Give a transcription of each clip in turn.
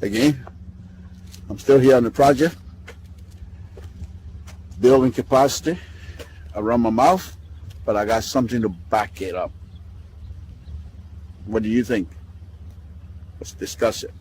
Again, I'm still here on the project, building capacity around my mouth, but I got something to back it up. What do you think? Let's discuss it.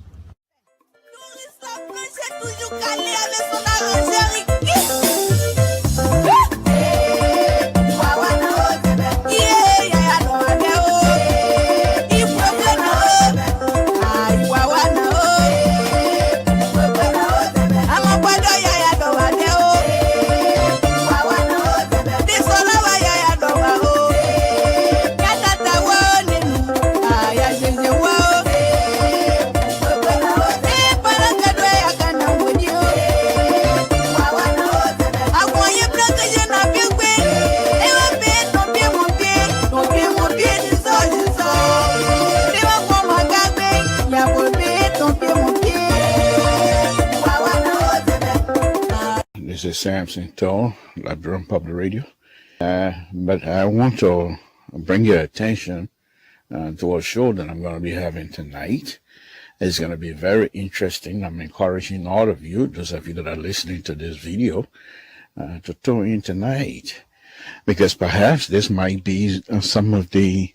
This is Samson Toll, Liberian Public Radio. But I want to bring your attention to a show that I'm going to be having tonight. It's going to be very interesting. I'm encouraging all of you, those of you that are listening to this video, to tune in tonight. Because perhaps this might be some of the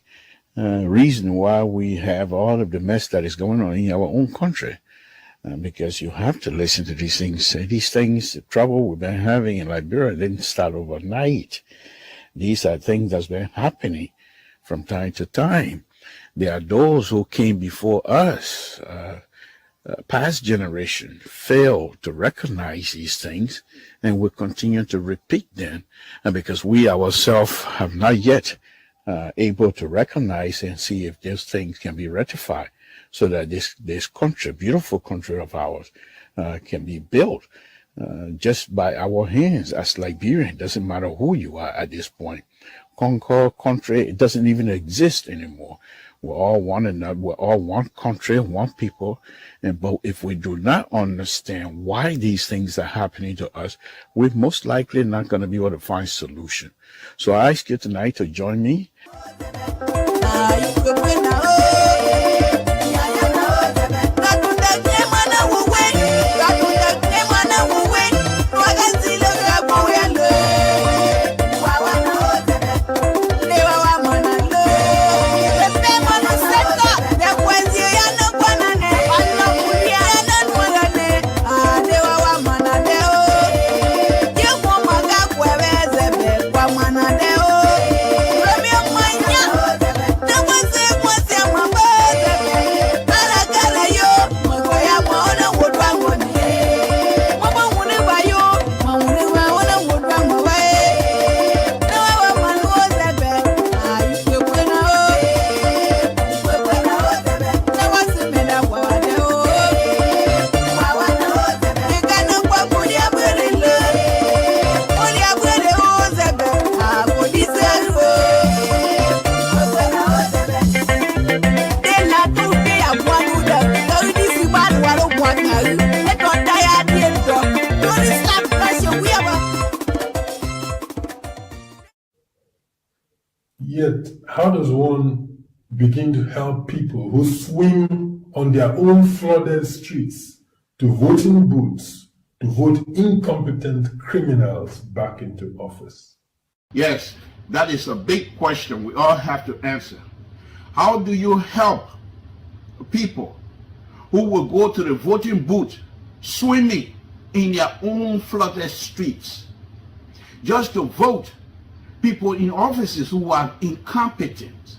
reason why we have all of the mess that is going on in our own country. Because you have to listen to these things. These things, the trouble we've been having in Liberia didn't start overnight. These are things that's been happening from time to time. There are those who came before us, past generation, failed to recognize these things, and will continue to repeat them, because we ourselves have not yet able to recognize and see if these things can be rectified, so that this country, beautiful country of ours, can be built just by our hands as Liberian. Doesn't matter who you are at this point. Concord country, it doesn't even exist anymore. We're all one another. We're all one country, one people. But if we do not understand why these things are happening to us, we're most likely not going to be able to find solution. So I ask you tonight to join me. Yet, how does one begin to help people who swim on their own flooded streets to voting booths to vote incompetent criminals back into office? Yes, that is a big question we all have to answer. How do you help people who will go to the voting booth swimming in their own flooded streets just to vote people in offices who are incompetent?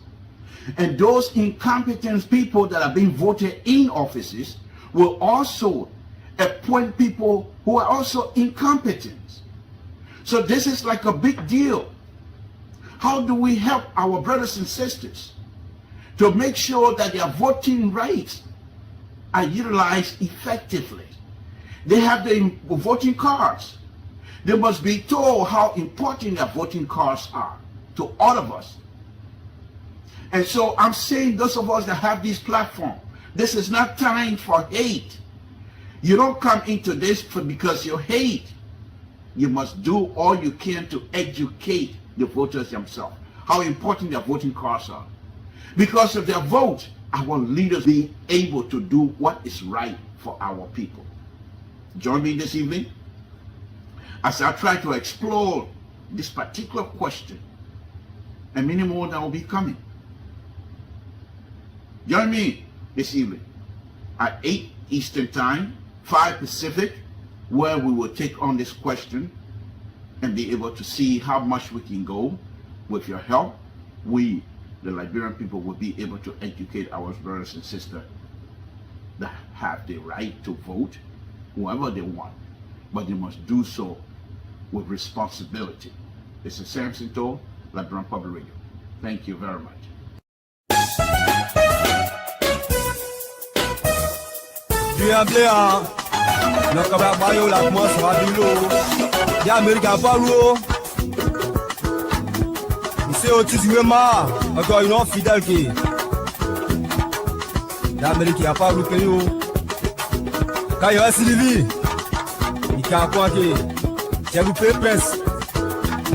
And those incompetent people that are being voted in offices will also appoint people who are also incompetent. So this is like a big deal. How do we help our brothers and sisters to make sure that their voting rights are utilized effectively? They have the voting cards. They must be told how important their voting cards are to all of us. And so I'm saying those of us that have this platform, this is not time for hate. You don't come into this because you hate. You must do all you can to educate the voters themselves, how important their voting cards are. Because of their vote, our leaders be able to do what is right for our people. Join me this evening as I try to explore this particular question and many more that will be coming. Join me this evening at 8 Eastern Time, 5 Pacific, where we will take on this question and be able to see how much we can go. With your help, we, the Liberian people, will be able to educate our brothers and sisters that have the right to vote whoever they want, but they must do so with responsibility. This is Samson Toll, Liberian Public Radio. Thank you very much. C'est au-dessus de moi, encore une autre fidèle qui l'Amérique n'a pas bloqué nous. Quand il reste Sylvie, il a quoi qui j'ai vous payé presse.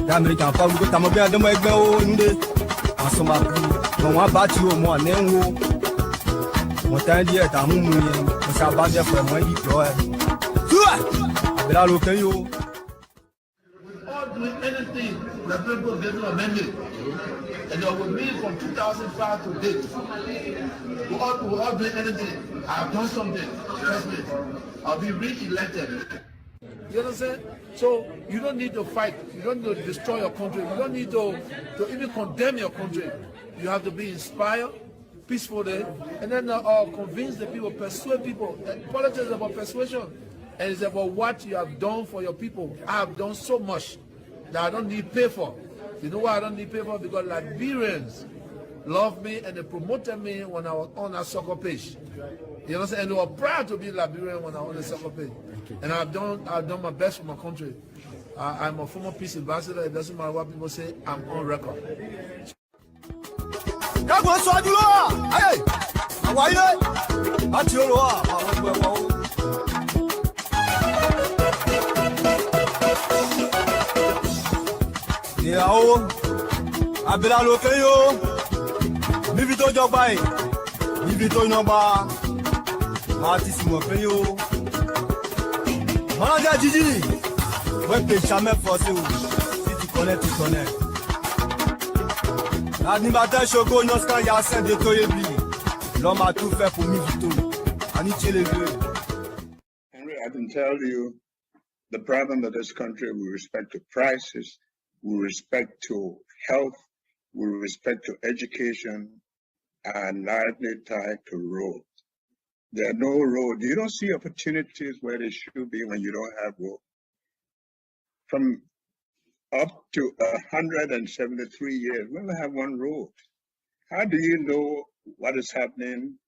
L'Amérique n'a pas bloqué, t'as mon bien de moi avec moi, nous en somme à plus. Bon, moi, bâti au moins, n'est où. Mon temps dit, t'as mon mouillé, on s'est abattu, frère, moi, il pleure. C'est là, l'occasion. Doing anything that people get to amend it. And with me from 2005 to date, we're all doing anything. I've done something. Trust me. I'll be re-elected. You understand? So you don't need to fight. You don't need to destroy your country. You don't need to even condemn your country. You have to be inspired, peacefully, and then convince the people, persuade people. Politics is about persuasion. And it's about what you have done for your people. I have done so much that I don't need pay for. You know why I don't need pay for? Because Liberians love me and they promoted me when I was on a soccer page. You understand? And they were proud to be Liberian when I was on a soccer page. And I've done my best for my country. I'm a former peace ambassador. It doesn't matter what people say. I'm on record. Ìyàwó abẹ́lá lókè yóò níbi tó jọba ẹ̀ níbi tó yọba máa ti sùnmọ̀ pé yóò mọ́nàjà jíjì wọ́n pè sàmẹ́ fọ́sẹ̀ o sí ti kọ́nẹ́ ti kọ́nẹ́ l'adnibateur ṣogo nọ́skan yà sẹ́ndé tó yé bi l'homme a tout fait pour mi vito àní tiẹ̀ les vieux. Henry, I can tell you the problem of this country with respect to prices, with respect to health, with respect to education, and largely tied to roads. There are no roads. You don't see opportunities where they should be when you don't have roads. From up to 173 years, we only have one road. How do you know what is happening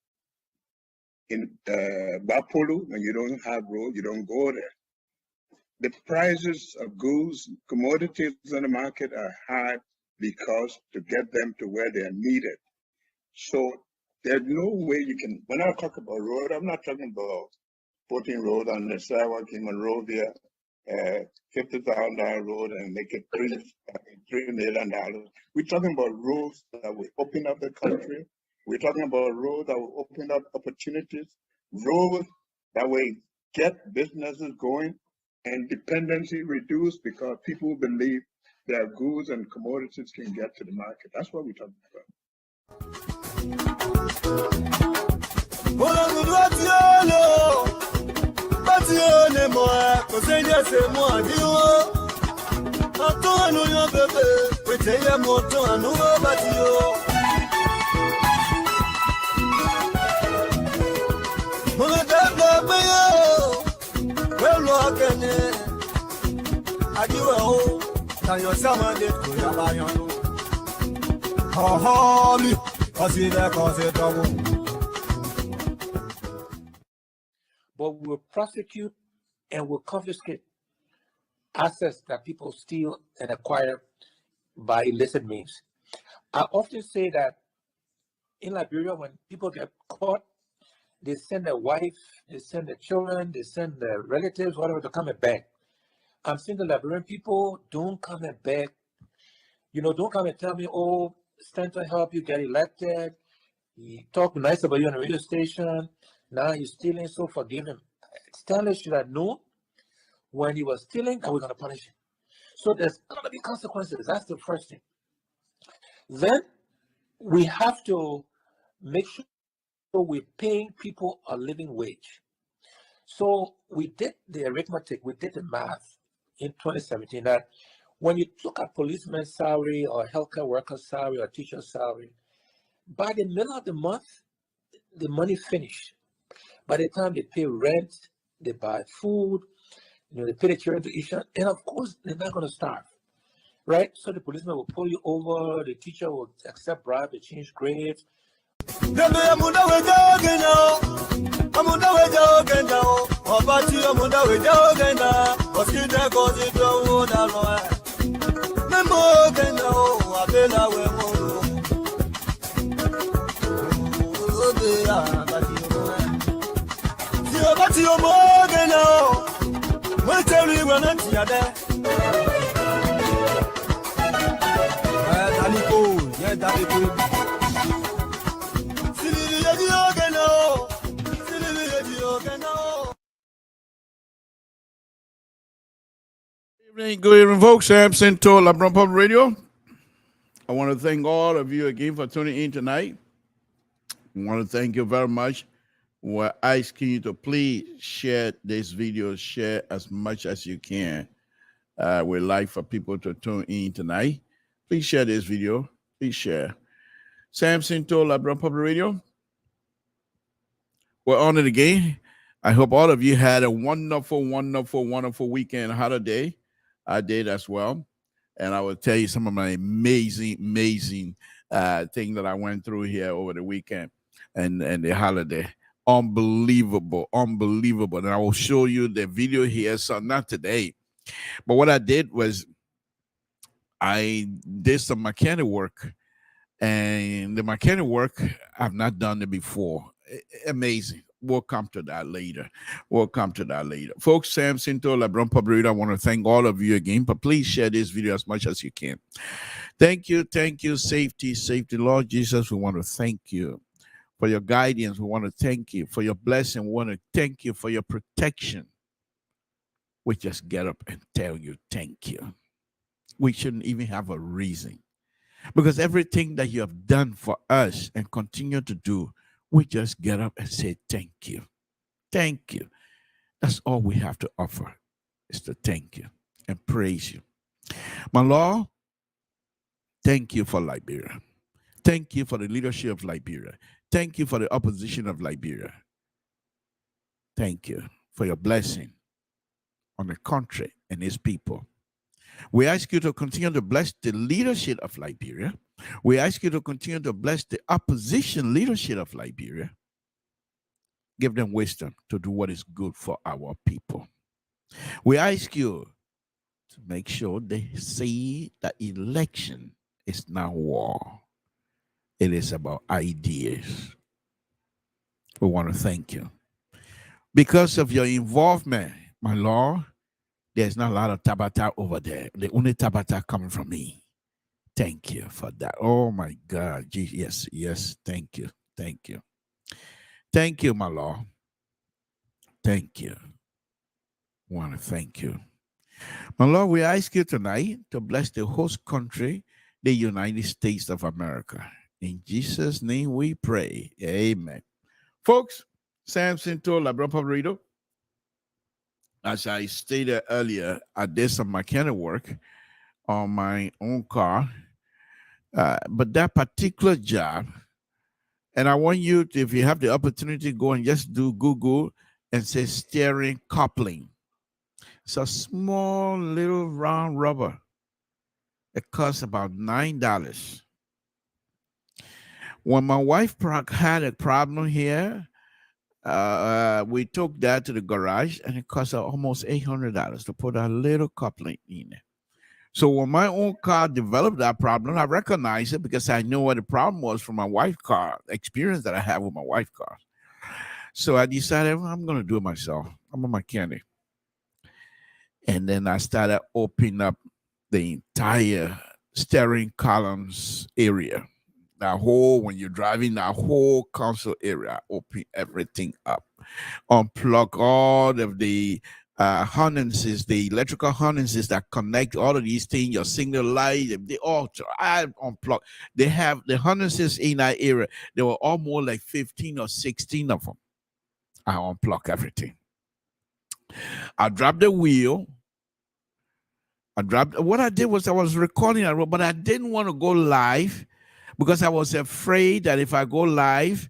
in Bapolu when you don't have roads? You don't go there. The prices of goods, commodities in the market are high because to get them to where they are needed. So there's no way you can, when I talk about road, I'm not talking about putting road on the sidewalk in Monrovia, $50,000 road and make it $3 million. We're talking about roads that will open up the country. We're talking about roads that will open up opportunities, roads that will get businesses going, and dependency reduced because people believe their goods and commodities can get to the market. That's what we're talking about. But we'll prosecute and will confiscate assets that people steal and acquire by illicit means. I often say that in Liberia, when people get caught, they send their wife, they send their children, they send their relatives, whatever, to come and beg. I'm saying the Liberian people, don't come and beg. You know, don't come and tell me, oh, stand to help you get elected. He talk nice about you on the radio station. Now he's stealing, so forgive him. Stanley should have known when he was stealing that we're going to punish him. So there's going to be consequences. That's the first thing. Then we have to make sure we're paying people a living wage. So we did the arithmetic, we did the math in 2017 that when you look at policeman's salary or healthcare worker's salary or teacher's salary, by the middle of the month, the money finished. By the time they pay rent, they buy food, they pay the children to eat, and of course, they're not going to starve, right? So the policeman will pull you over, the teacher will accept bribe to change grades. Good evening, folks. Samson to LeBron Public Radio. I want to thank all of you again for tuning in tonight. I want to thank you very much. We're asking you to please share this video, share as much as you can. We'd like for people to tune in tonight. Please share this video. Please share. Samson to LeBron Public Radio. We're on it again. I hope all of you had a wonderful, wonderful, wonderful weekend holiday. I did as well. And I will tell you some of my amazing thing that I went through here over the weekend and the holiday. Unbelievable. And I will show you the video here. So not today. But what I did was I did some mechanic work. And the mechanic work, I've not done it before. Amazing. We'll come to that later. Folks, Samson to LeBron Public, I want to thank all of you again, but please share this video as much as you can. Thank you. Safety. Lord Jesus, we want to thank you for your guidance. We want to thank you for your blessing. We want to thank you for your protection. We just get up and tell you thank you. We shouldn't even have a reason. Because everything that you have done for us and continue to do, we just get up and say thank you. Thank you. That's all we have to offer is to thank you and praise you. My Lord, thank you for Liberia. Thank you for the leadership of Liberia. Thank you for the opposition of Liberia. Thank you for your blessing on the country and its people. We ask you to continue to bless the leadership of Liberia. We ask you to continue to bless the opposition leadership of Liberia. Give them wisdom to do what is good for our people. We ask you to make sure they see that election is not war. It is about ideas. We want to thank you. Because of your involvement, my Lord, there's not a lot of Tabata over there. The only Tabata coming from me. Thank you for that. Oh, my God. Yes. Thank you. Thank you, my Lord. Thank you. I want to thank you. My Lord, we ask you tonight to bless the host country, the United States of America. In Jesus' name we pray. Amen. Folks, Samson to LeBron Public Radio. As I stated earlier, I did some mechanic work on my own car. But that particular job, and I want you to, if you have the opportunity, go and just do Google and say steering coupling. It's a small little round rubber. It costs about $9. When my wife had a problem here, we took that to the garage, and it cost almost $800 to put a little coupling in it. So when my own car developed that problem, I recognized it because I knew what the problem was from my wife's car, the experience that I have with my wife's car. So I decided, I'm going to do it myself. I'm a mechanic. And then I started opening up the entire steering columns area. That whole, when you're driving, that whole console area, open everything up, unplug all of the harnesses, the electrical harnesses that connect all of these things, your signal light, they all I unplug. They have the harnesses in that area. There were almost like 15 or 16 of them. I unplug everything. I dropped the wheel. What I did was I was recording, but I didn't want to go live because I was afraid that if I go live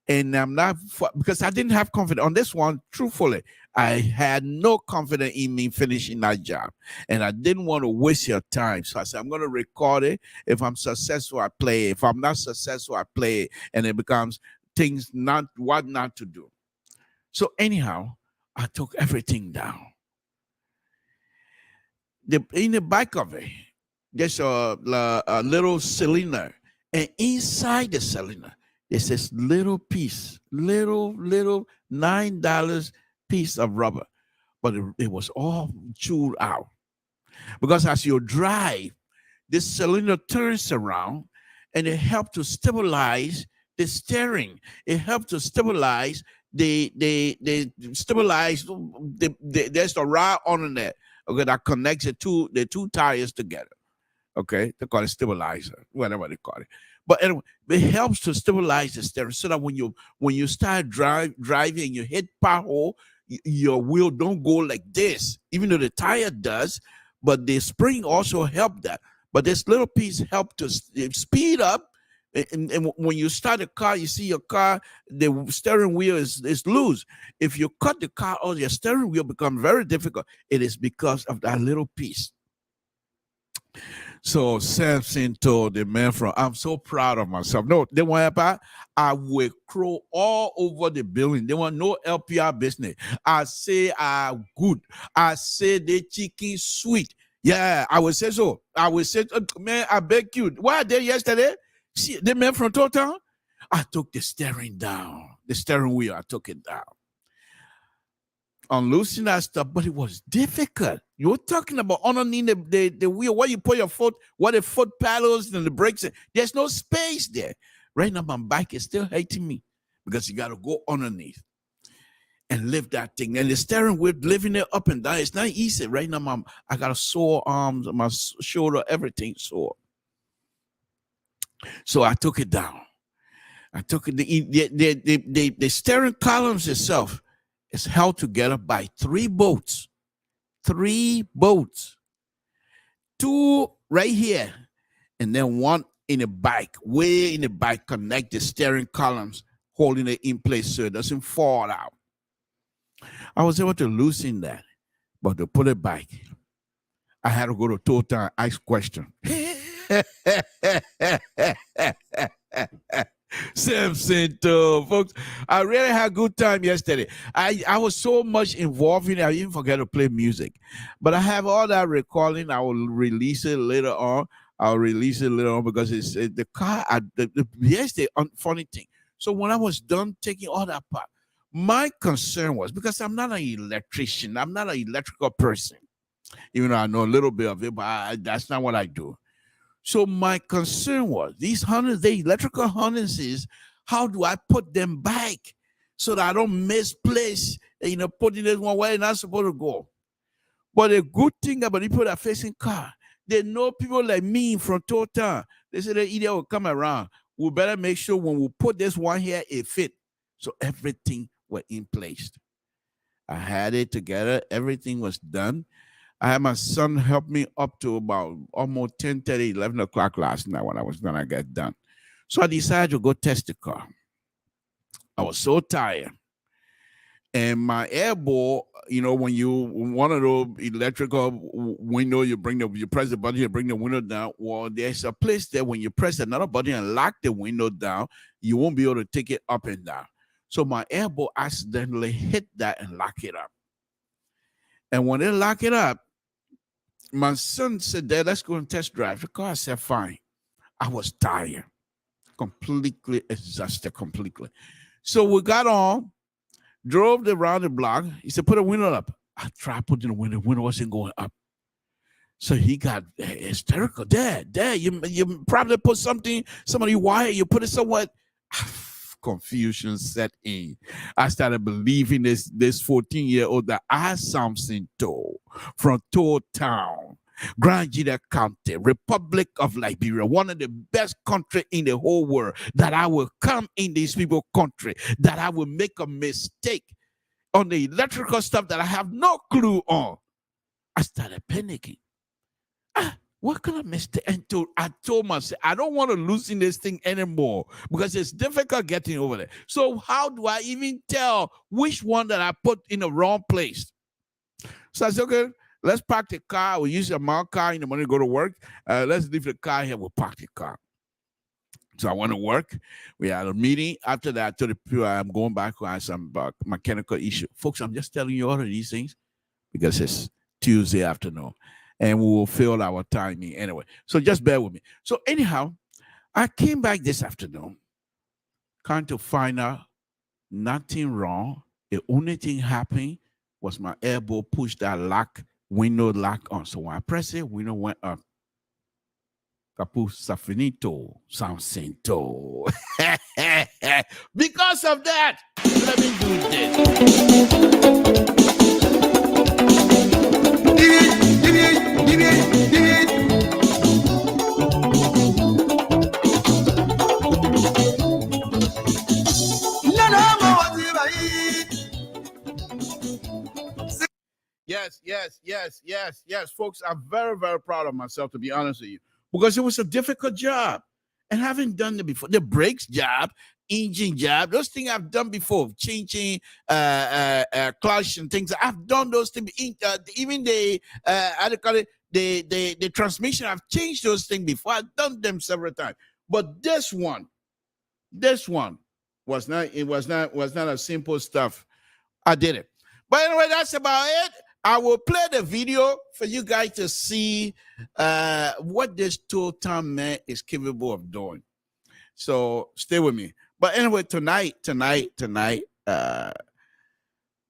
and I'm not, because I didn't have confidence on this one, truthfully, I had no confidence in me finishing that job. And I didn't want to waste your time. So I said, I'm going to record it. If I'm successful, I play it. If I'm not successful, I play it. And it becomes things what not to do. So anyhow, I took everything down. In the back of it, there's a little cylinder, and inside the cylinder, there's this little piece, little $9 piece of rubber, but it was all chewed out. Because as you drive, this cylinder turns around, and it helped to stabilize the steering. It helped to stabilize there's the rod on there. Okay, that connects the two tires together. Okay, they call it stabilizer, whatever they call it. But anyway, it helps to stabilize the steering so that when you start driving and you hit pothole, your wheel don't go like this, even though the tire does. But the spring also helped that. But this little piece helped to speed up. And when you start a car, you see your car, the steering wheel is loose. If you cut the car off, your steering wheel becomes very difficult. It is because of that little piece. So Samson told the man I'm so proud of myself. No, they want about I will crow all over the building. They want no LPR business. I say I good. I say the chicken sweet. Yeah, I will say so. I will say, man, I beg you. Why there yesterday? See, the man from Total, I took the steering down. The steering wheel, I took it down. Unloosing that stuff, but it was difficult. You're talking about underneath the wheel, where you put your foot, where the foot pedals and the brakes. There's no space there. Right now, my bike is still hating me because you got to go underneath and lift that thing. And the steering wheel, lifting it up and down, it's not easy. Right now, I got a sore arms, my shoulder, everything sore. So I took it down. I took it. The steering columns itself is held together by 3 bolts. 3 bolts. 2 right here, and then 1 in the back, way in the back, connect the steering columns, holding it in place so it doesn't fall out. I was able to loosen that, but to put it back, I had to go to Total and ask question. Samson, folks, I really had a good time yesterday. I was so much involved in it, I even forgot to play music. But I have all that recording. I will release it later on. Because it's the car. Here's the funny thing. So when I was done taking all that part, my concern was, because I'm not an electrician, I'm not an electrical person, even though I know a little bit of it, but that's not what I do. So my concern was these the electrical harnesses, how do I put them back so that I don't misplace, putting this one where it's not supposed to go? But the good thing about the people that are facing car, they know people like me from Total. They say the idiot will come around. We better make sure when we put this one here, it fit. So everything was in place. I had it together. Everything was done. I had my son help me up to about almost 10:30, 11 o'clock last night when I was going to get done. So I decided to go test the car. I was so tired. And my airball, when one of those electrical window, you press the button, you bring the window down. Well, there's a place there when you press another button and lock the window down, you won't be able to take it up and down. So my airball accidentally hit that and lock it up. And when they lock it up, my son said, Dad, let's go and test drive the car. I said, fine. I was tired, completely exhausted, completely. So we got on, drove around the block. He said, put a window up. I tried putting the window wasn't going up. So he got hysterical. Dad, you probably put somebody wire, you put it somewhere. Confusion set in. I started believing this 14-year-old that Samson told from Toll Town, Grand Jida County, Republic of Liberia, one of the best country in the whole world, that I will come in these people's country, that I will make a mistake on the electrical stuff that I have no clue on. I started panicking. What kind of mistake? And I told myself, I don't want to loosen this thing anymore because it's difficult getting over there. So how do I even tell which one that I put in the wrong place? So I said, okay, let's park the car. We use a mile car in the morning to go to work. Let's leave the car here. We'll park the car. So I went to work. We had a meeting. After that, I told the people I'm going back. I had some mechanical issue. Folks, I'm just telling you all of these things because it's Tuesday afternoon. And we will fill our timing anyway. So just bear with me. So anyhow, I came back this afternoon, trying to find out nothing wrong. The only thing happening was my elbow pushed that window lock on. So when I pressed it, window went up. Capu Safinito, Samson. Because of that, let me do this. Yes, folks. I'm very, very proud of myself, to be honest with you, because it was a difficult job. And having done it before, the brakes job, engine job, those things I've done before, changing clutch and things. I've done those things. Even the the transmission, I've changed those things before. I've done them several times. But this one was not a simple stuff. I did it. But anyway, that's about it. I will play the video for you guys to see what this total man is capable of doing. So stay with me. But anyway, tonight,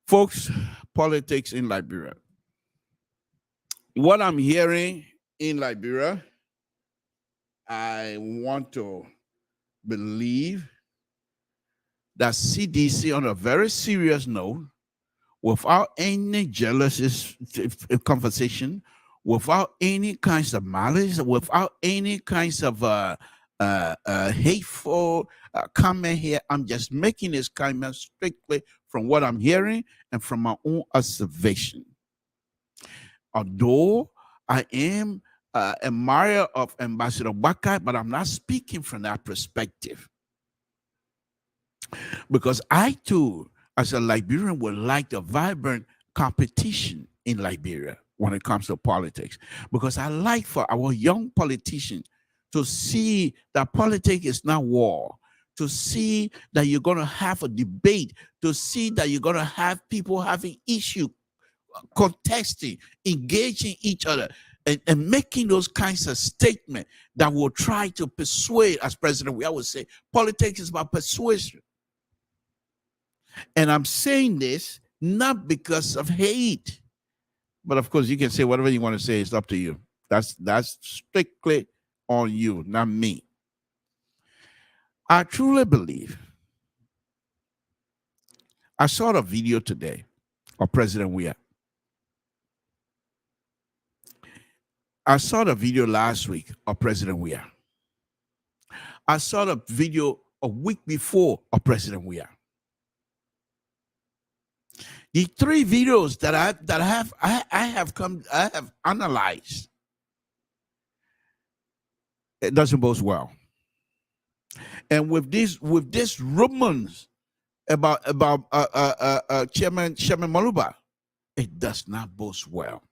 folks, politics in Liberia. What I'm hearing in Liberia, I want to believe that CDC, on a very serious note, without any jealous conversation, without any kinds of malice, without any kinds of hateful comment here. I'm just making this comment strictly from what I'm hearing and from my own observation. Although I am a admirer of Ambassador Bakai, but I'm not speaking from that perspective. Because I too, as a Liberian, would like a vibrant competition in Liberia when it comes to politics. Because I like for our young politicians to see that politics is not war, to see that you're going to have a debate, to see that you're going to have people having issue, contesting, engaging each other, and making those kinds of statements that will try to persuade, as President, we always say, politics is about persuasion. And I'm saying this not because of hate, but of course you can say whatever you want to say. It's up to you. That's strictly on you, not me. I truly believe. I saw the video today of President Weah. I saw the video last week of President Weah. I saw the video a week before of President Weah. The three videos that I have analyzed, it doesn't bode well. And with this rumors about Chairman Maluba, it does not bode well.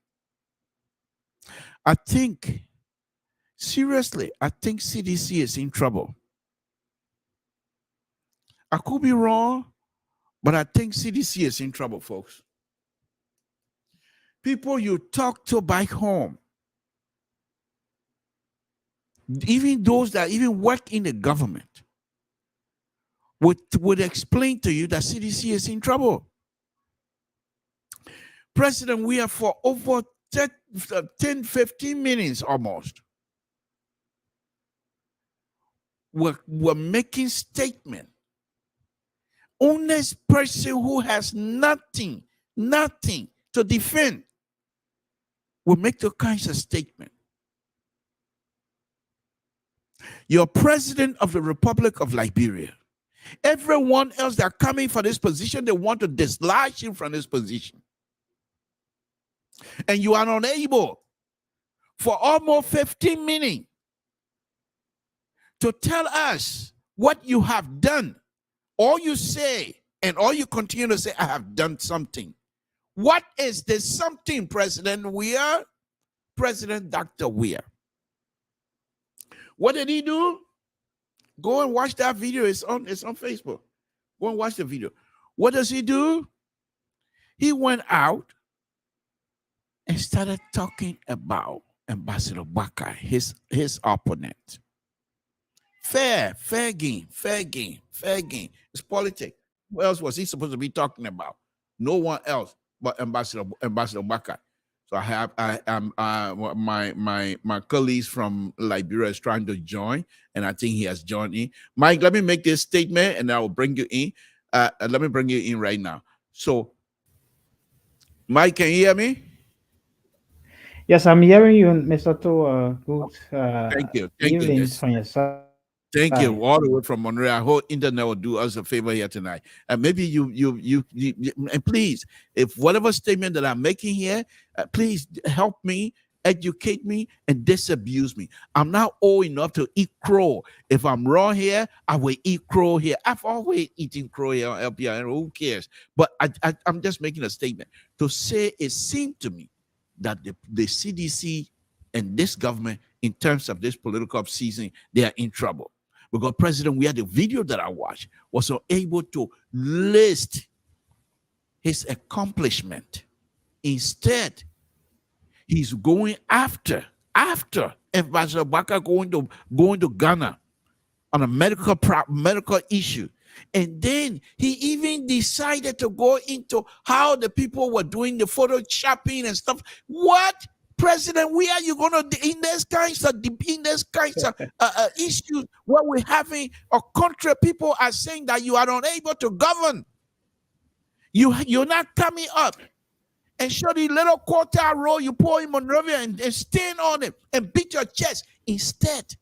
I think CDC is in trouble. I could be wrong, but I think CDC is in trouble, folks. People you talk to back home, even those that even work in the government, would explain to you that CDC is in trouble. President Weah, for over 10, 15 minutes almost were making statement. Honest person who has nothing to defend will make the kinds of statement. You're president of the Republic of Liberia. Everyone else that are coming for this position, they want to dislodge him from this position. And you are unable for almost 15 minutes to tell us what you have done. All you say and all you continue to say, I have done something. What is the something, President Weir? President Dr. Weir. What did he do? Go and watch that video. It's on Facebook. Go and watch the video. What does he do? He went out and started talking about Ambassador Baka, his opponent. Fair game. It's politics. Who else was he supposed to be talking about? No one else but Ambassador Baka. So my colleagues from Liberia is trying to join, and I think he has joined in. Mike, let me make this statement, and I will bring you in. Let me bring you in right now. So, Mike, can you hear me? Yes, I'm hearing you, Mr. To. Good Thank you. evening from your side. Thank you, all the way from Monterey. I hope internet will do us a favor here tonight. And maybe you, and please, if whatever statement that I'm making here, please help me, educate me, and disabuse me. I'm not old enough to eat crow. If I'm wrong here, I will eat crow here. I've always eaten crow here on LPR, and who cares? But I'm just making a statement to say it seemed to me that the CDC and this government, in terms of this political season, they are in trouble. Because President, we had the video that I watched, was able to list his accomplishment. Instead, he's going after Ambassador Baka going to Ghana on a medical issue. And then he even decided to go into how the people were doing the photoshopping and stuff. What? President, where are you going to in these kinds of issues where we're having a country, people are saying that you are unable to govern. You're not coming up and show the little quarter roll you pour in Monrovia and stand on it and beat your chest. Instead,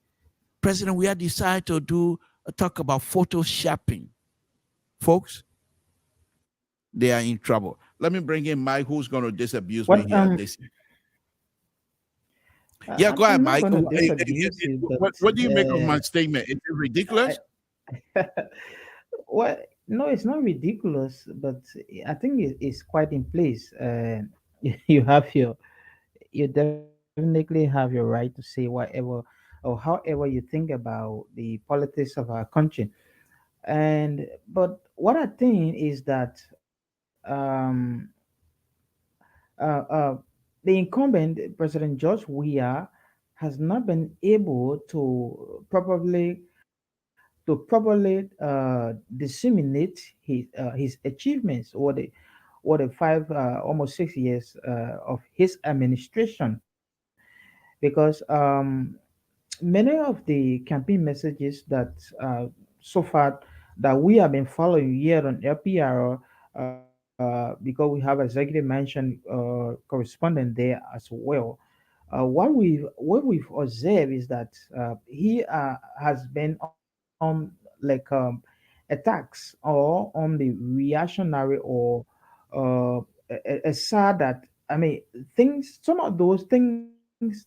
President, we have decided to talk about photoshopping. Folks, they are in trouble. Let me bring in Mike, who's going to disabuse me here. Yeah, go ahead, Mike. What do you make of my statement? Is it ridiculous? Well, no, it's not ridiculous, but I think it's quite in place. You definitely have your right to say whatever or however you think about the politics of our country. But what I think is that uh, the incumbent President George Weah has not been able to properly disseminate his achievements or the 5 almost 6 years of his administration, because many of the campaign messages that so far that we have been following here on LPR, because we have executive mansion correspondent there as well. What we've observed is that he has been on like attacks or on the reactionary or a sad that I mean things. Some of those things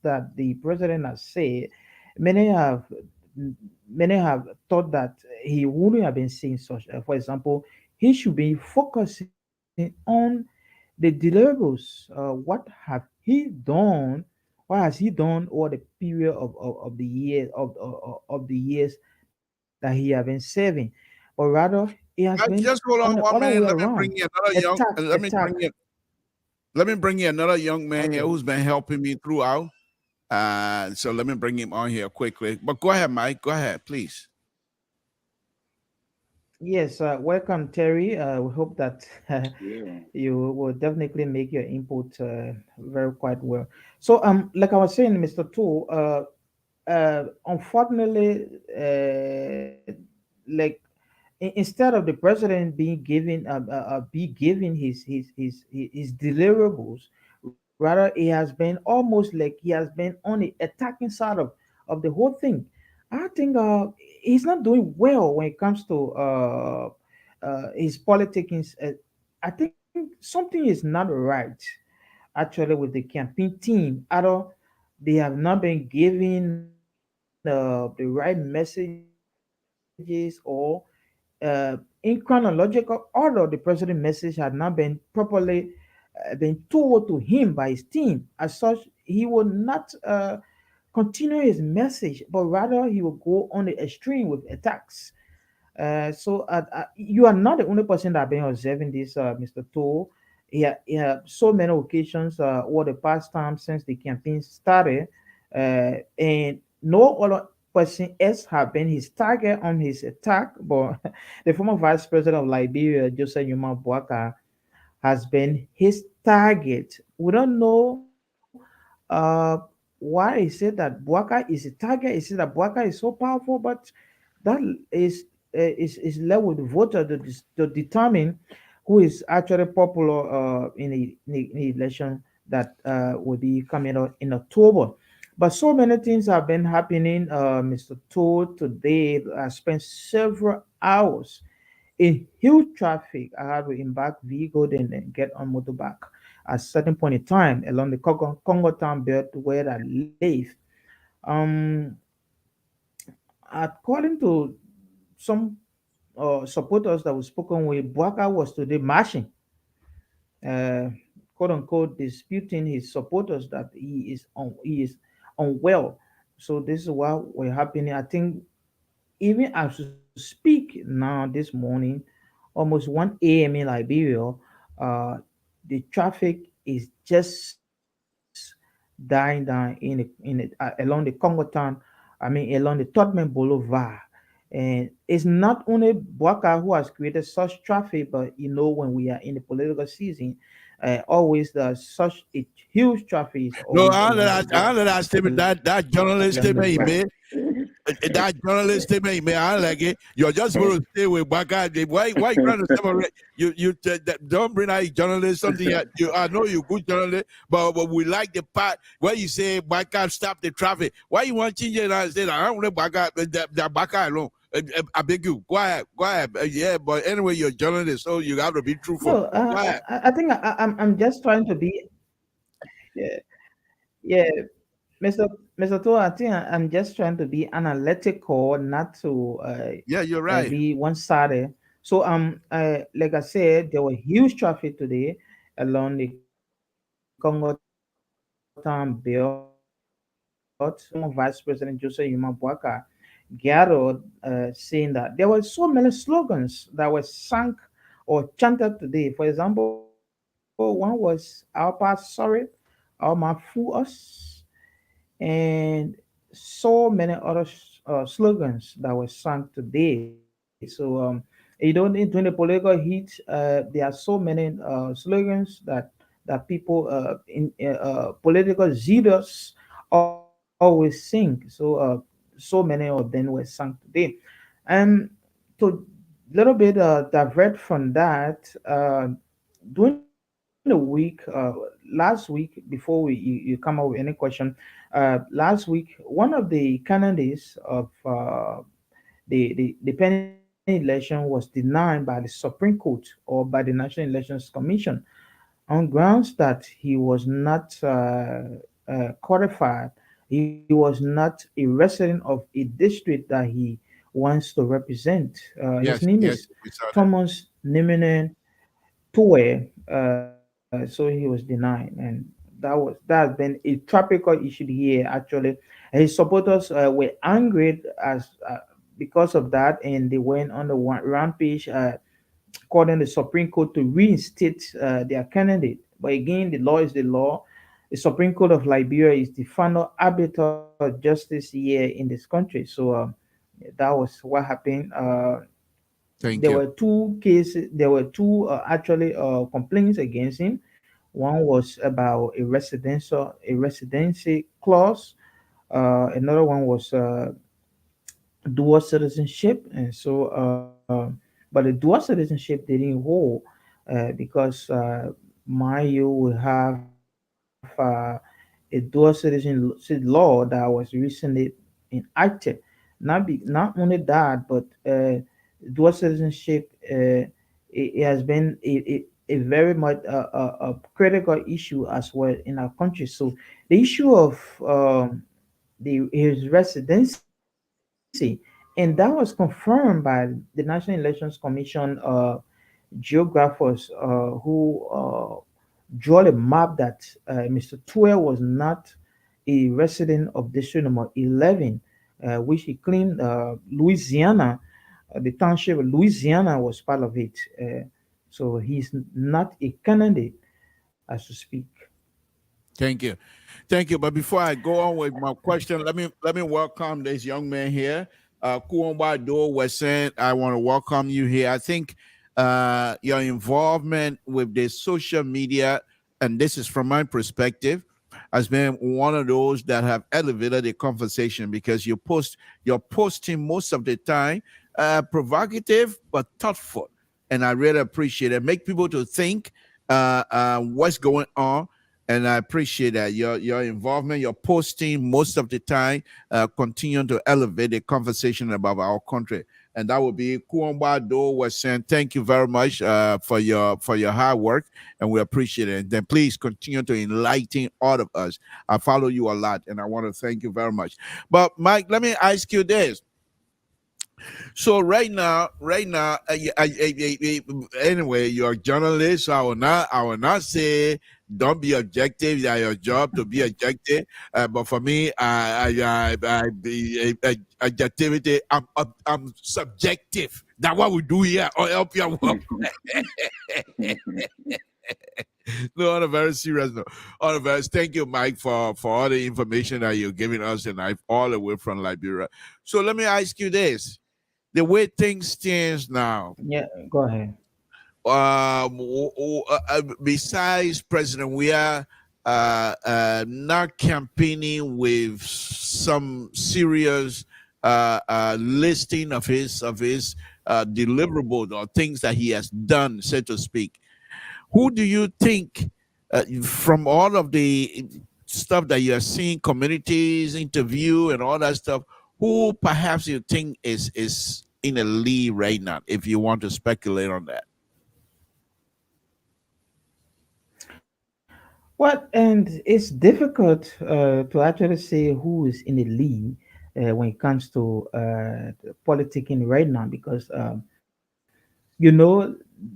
that the president has said, many have many have thought that he wouldn't have been saying such. For example, he should be focusing on the deliverables. What have he done? What has he done over the period of the year of the years that he has been serving? But rather, he has been Just hold on the on other one way minute. Let me around. bring you another let me bring you another young man here who's been helping me throughout. So let me bring him on here quickly. But go ahead, Mike. Go ahead, please. Yes, welcome, Terry. We hope that Yeah. you will definitely make your input very quite well. So, like I was saying, Mr. Tool, unfortunately, like instead of the president being given be given his deliverables, rather he has been almost like he has been on the attacking side of the whole thing. I think he's not doing well when it comes to his politics. I think something is not right actually with the campaign team. Either they have not been given the right messages, or in chronological order, the president message had not been properly been told to him by his team. As such, he will not continue his message, but rather he will go on the extreme with attacks. You are not the only person that have been observing this, Mr. Toll. Yeah, so many occasions over the past time since the campaign started, and no other person else have been his target on his attack, but the former vice president of Liberia, Joseph Yuma Boaka, has been his target. We don't know why he said that Boaka is a target. He said that Boaka is so powerful, but that is left with the voter to determine who is actually popular in the election that will be coming out in October. But so many things have been happening, Mr. Toad. Today, I spent several hours in huge traffic. I had to embark vehicle then get on motorbike at certain point in time along the Congo town belt where I live. Um, According to some supporters that were spoken with, Buaka was today marching, uh, quote unquote, disputing his supporters that he is unwell. So this is what were happening. I think even as we speak now this morning, almost 1 a.m. in Liberia, the traffic is just dying down along the Congo town. Along the Tottenham Boulevard. And it's not only Boaka who has created such traffic, but when we are in the political season, always there's such a huge traffic is No, always along the I don't way, let that statement. That journalist along statement the he right. made. That journalist statement he made. I don't like it. You're just supposed to stay with Baka. Why you trying to separate? Don't bring out journalist something. I know you're good journalist, but we like the part where you say Baka stop the traffic. Why you want to change it and say that I don't want Baka that Baka alone? I beg you, go ahead, go ahead. Yeah, but anyway, you're a journalist, so you have to be truthful. No, Go ahead. I think I'm just trying to be, yeah, yeah, Mr. Toa, I think I'm just trying to be analytical, not to Yeah, you're right. be one-sided. So like I said, there were huge traffic today along the Congo Town belt. Former Vice President Joseph Yuma Boaka gathered, saying that there were so many slogans that were sung or chanted today. For example, one was "Our past sorry, our my fool us," and so many other slogans that were sung today. So during the political heat, there are so many slogans that people political leaders always sing. So many of them were sung today, and to little bit divert from that. During the week, last week, before you come up with any question, last week, one of the candidates of the pending election was denied by the Supreme Court or by the National Elections Commission on grounds that he was not qualified. He was not a resident of a district that he wants to represent. His Yes, name yes, is we saw that. Thomas Niminen Toure. So he was denied, and that has been a tropical issue here. Actually, his supporters were angry as because of that, and they went on the rampage, calling the Supreme Court to reinstate their candidate. But again, the law is the law. The Supreme Court of Liberia is the final arbiter of justice here in this country. So that was what happened. Thank There you. were two cases. There were two actually complaints against him. One was about a residency clause. Another one was dual citizenship, and so but the dual citizenship didn't hold because Mayo would have a dual law that was recently enacted. Not only that, but dual citizenship it has been a very much a critical issue as well in our country. So the issue of his residency, and that was confirmed by the National Elections Commission geographers who draw a map that Mr. Tuer was not a resident of District Number 11, which he claimed Louisiana, the township of Louisiana was part of it. So he's not a candidate as to speak. Thank you. Thank you. But before I go on with my question, let me welcome this young man here. Kuomba Do was saying, I want to welcome you here. I think your involvement with the social media, and this is from my perspective, has been one of those that have elevated the conversation because you're posting most of the time provocative but thoughtful. And I really appreciate it. Make people to think what's going on, and I appreciate that your involvement, your posting most of the time, continue to elevate the conversation about our country. And that would be Kuomba Do was saying, thank you very much for your hard work, and we appreciate it. And then please continue to enlighten all of us. I follow you a lot, and I want to thank you very much. But Mike, let me ask you this. So right now, anyway, you're a journalist. I will not say don't be objective. It's your job to be objective. But for me, I be objectivity. I'm subjective. That's what we do here. I'll help you work. No, on a very serious note. On a very thank you, Mike, for all the information that you're giving us tonight, all the way from Liberia. So let me ask you this: the way things stands now, Yeah, go ahead. besides President Weah not campaigning with some serious listing of his deliverables or things that he has done, so to speak, who do you think, from all of the stuff that you are seeing, communities, interview, and all that stuff, who perhaps you think is in a lead right now, if you want to speculate on that? Well, and it's difficult to actually say who is in the lead when it comes to politicking right now because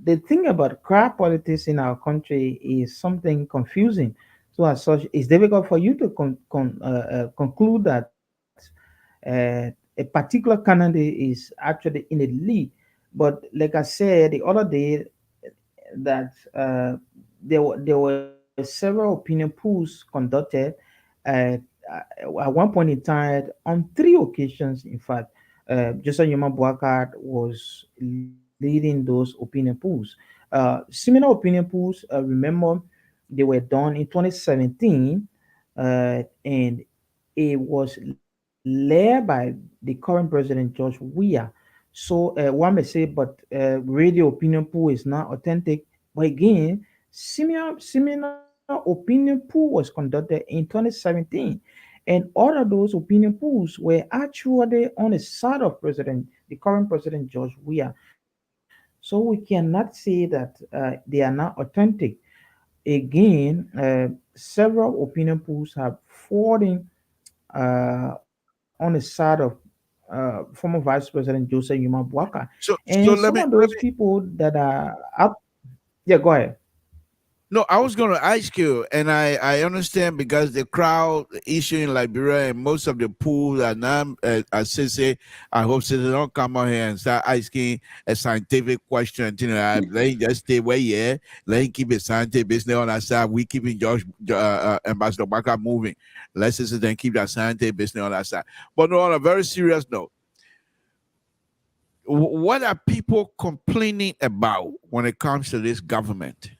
the thing about crowd politics in our country is something confusing. So as such, it's difficult for you to conclude that a particular candidate is actually in the lead. But like I said the other day, that there were several opinion polls conducted at, at one point in time on three occasions. In fact, Joseph Yuma Boakart was leading those opinion polls. Similar opinion polls, remember, they were done in 2017, and it was led by the current president George Weah. So one may say, but radio opinion poll is not authentic. But again, similar opinion poll was conducted in 2017, and all of those opinion polls were actually on the side of the current president George Weah. So we cannot say that they are not authentic. Again, several opinion polls have fallen on the side of former Vice President Joseph Yuma Boakai, and So some let of me those people that are up. Yeah, go ahead. No, I was going to ask you, and I understand because the crowd issue in Liberia and most of the pools are now, as I say, I hope so they don't come out here and start asking a scientific question. You know, let him just stay where he is. Let him keep his scientific business on that side. We keeping Ambassador Baka moving. Let's just then keep that scientific business on that side. But no, on a very serious note, what are people complaining about when it comes to this government?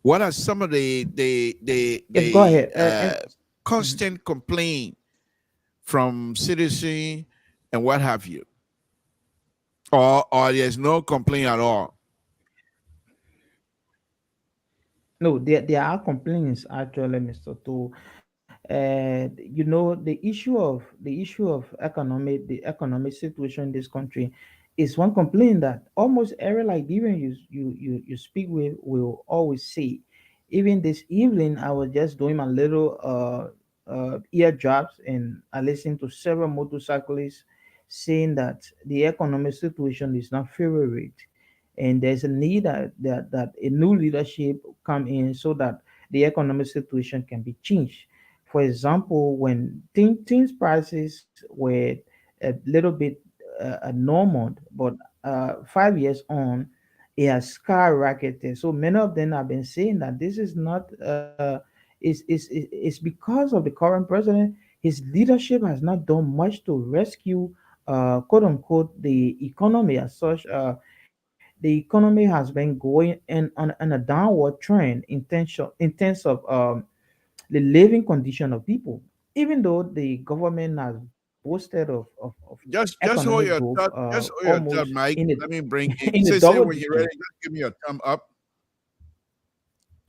What are some of Yes, go the ahead. Mhm. constant complaint from citizens and what have you, or there's no complaint at all? No, there are complaints actually, Mr. To the issue of economic situation in this country is one complaint that almost every Liberian you speak with will always say. Even this evening, I was just doing my little ear drops and I listened to several motorcyclists saying that the economic situation is not favorable and there's a need that a new leadership come in so that the economic situation can be changed. For example, when things prices were a little bit normal, but 5 years on, it has skyrocketed. So many of them have been saying that this is not is because of the current president. His leadership has not done much to rescue, quote unquote, the economy as such. The economy has been going in a downward trend in terms of the living condition of people, even though the government has boasted of Just economic hold growth your thought. Just hold your almost thought, Mike. in the Let me bring in. in the Say double when you're ready. digit. Just give me a thumb up.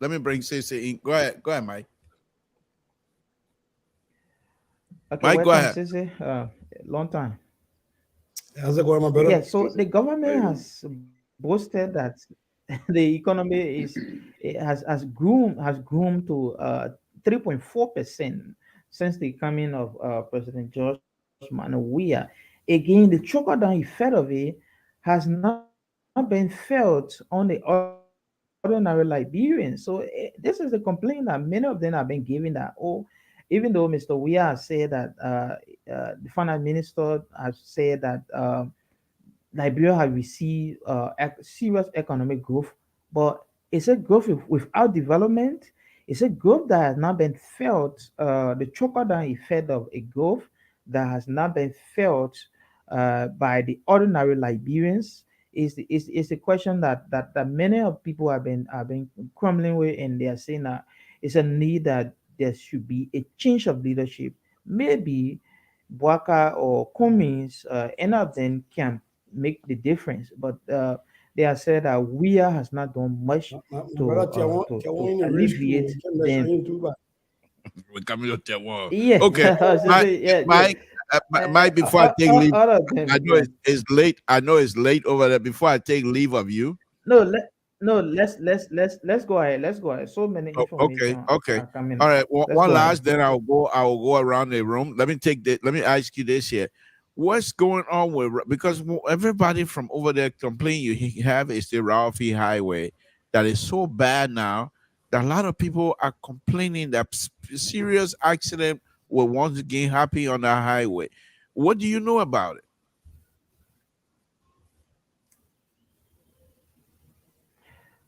Let me bring Say in. Go ahead. Go ahead, Mike. Okay, Mike, go welcome, ahead. Sissy. Long time. How's it going, my brother? Yeah, so the government has boasted that the economy has grown to 3.4% since the coming of President George Manuel. Again, the trickle down effect of it has not been felt on the ordinary Liberians. So this is the complaint that many of them have been giving that, even though Mr. Weah has said that the finance minister has said that Liberia has received serious economic growth, but it's a growth without development. It's a growth that has not been felt, the trickle down effect of a growth that has not been felt by the ordinary Liberians. Is a question that many of people have been crumbling with, and they are saying that it's a need that there should be a change of leadership. Maybe Boaka or Cummins, any of them can make the difference. But they have said that WIA has not done much My brother, to to in the rescue, alleviate can't measure them. in too bad. We're coming to that wall. Yeah, Okay, so Mike. yeah, yeah. Mike. Mike. Before I take leave, All of them, I know yeah. it's late. I know it's late over there. Before I take leave of you. No, let's go ahead. Let's go ahead. So many Oh, okay, information okay. are coming All up. right. Let's One go ahead. last, then I will go around the room. Let me take that. Let me ask you this here. What's going on with because everybody from over there complain have is the Ralphie Highway that is so bad now that a lot of people are complaining that serious accident will once again happen on that highway. What do you know about it?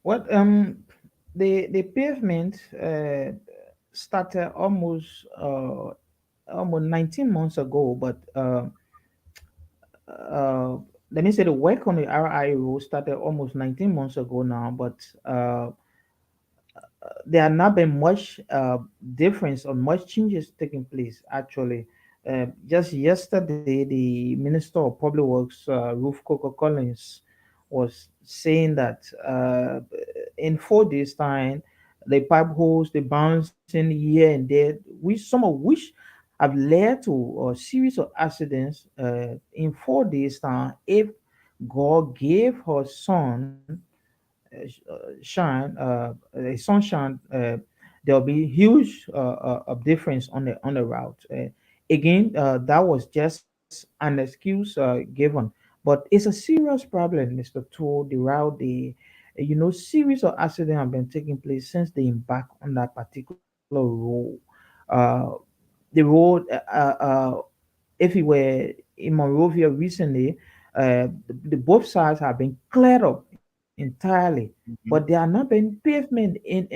What the pavement started almost 19 months ago, but uh, let me say the work on the RI road started almost 19 months ago now, but there have not been much difference or much changes taking place actually. Just yesterday, the Minister of Public Works, Ruth Coco Collins, was saying that in 4 days' time, the pipe holes, the bouncing here and there, some of which have led to a series of accidents in 4 days' time. If God gave her son sunshine, there'll be huge difference on the route. Again, that was just an excuse given, but it's a serious problem, Mr. Tool. The route, series of accidents have been taking place since they embarked on that particular road. Uh, the road, if you were in Monrovia recently, the both sides have been cleared up entirely, but there are not been pavement in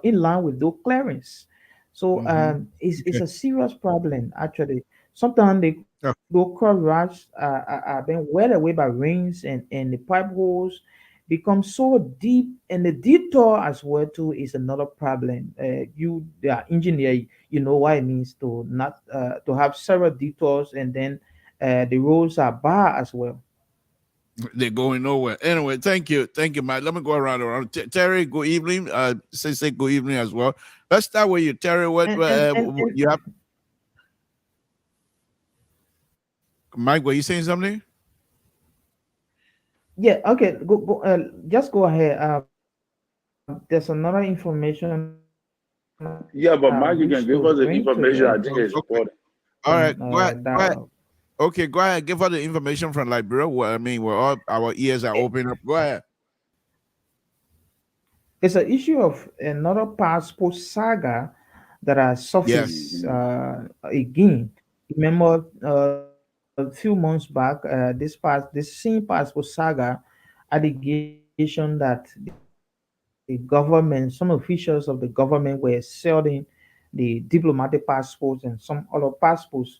line with those clearance. So Mm-hmm. it's a serious problem actually. Sometimes the Oh, local routes are being wet away by rains, and the pipe holes become so deep, and the detour as well too is another problem. You, the engineer, you know what it means to not to have several detours, and then the roads are bad as well. they're going nowhere. Anyway, thank you, Mike. Let me go around. Terry, good evening. Say good evening as well. Let's start with you, Terry. What And you have? Mike, were you saying something? yeah, okay, just go ahead. There's another information which I Yeah, wish but to Mike, you can give bring us the to information I think is Okay. important. All right. Go ahead. that Go ahead. Okay, go ahead. Give us the information from Liberia. Well, I mean, we're all our ears are open up. Go ahead. it's an issue of another passport saga that has Yes. surfaced again. Remember, a few months back, this same passport saga allegation that the government, some officials of the government, were selling the diplomatic passports and some other passports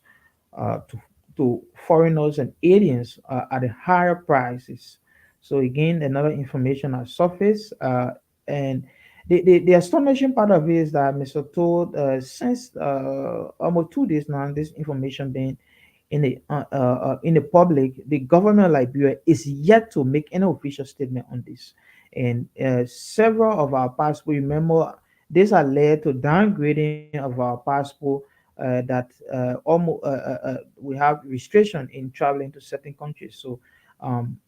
to foreigners and aliens at a higher prices. So again, another information has surfaced, and the astonishing part of it is that Mr. Todd, since almost 2 days now, this information being in the public, the government of Liberia is yet to make any official statement on this. And several of our passports, remember, these are led to downgrading of our passport. That almost we have restriction in traveling to certain countries. So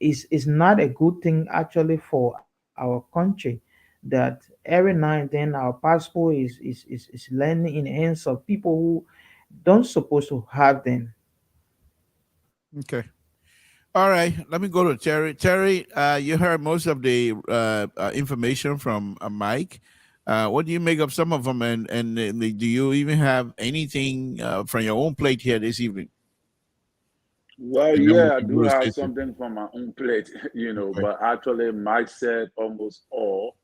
is not a good thing actually for our country, that every now and then our passport is landing in the hands of people who don't supposed to have them. Okay. All right. Let me go to Terry. Terry, you heard most of the information from Mike. What do you make of some of them, and do you even have anything from your own plate here this evening? Well, And then we yeah, I can do go to have Stacey. something from my own plate, Okay. but actually Mike said almost all,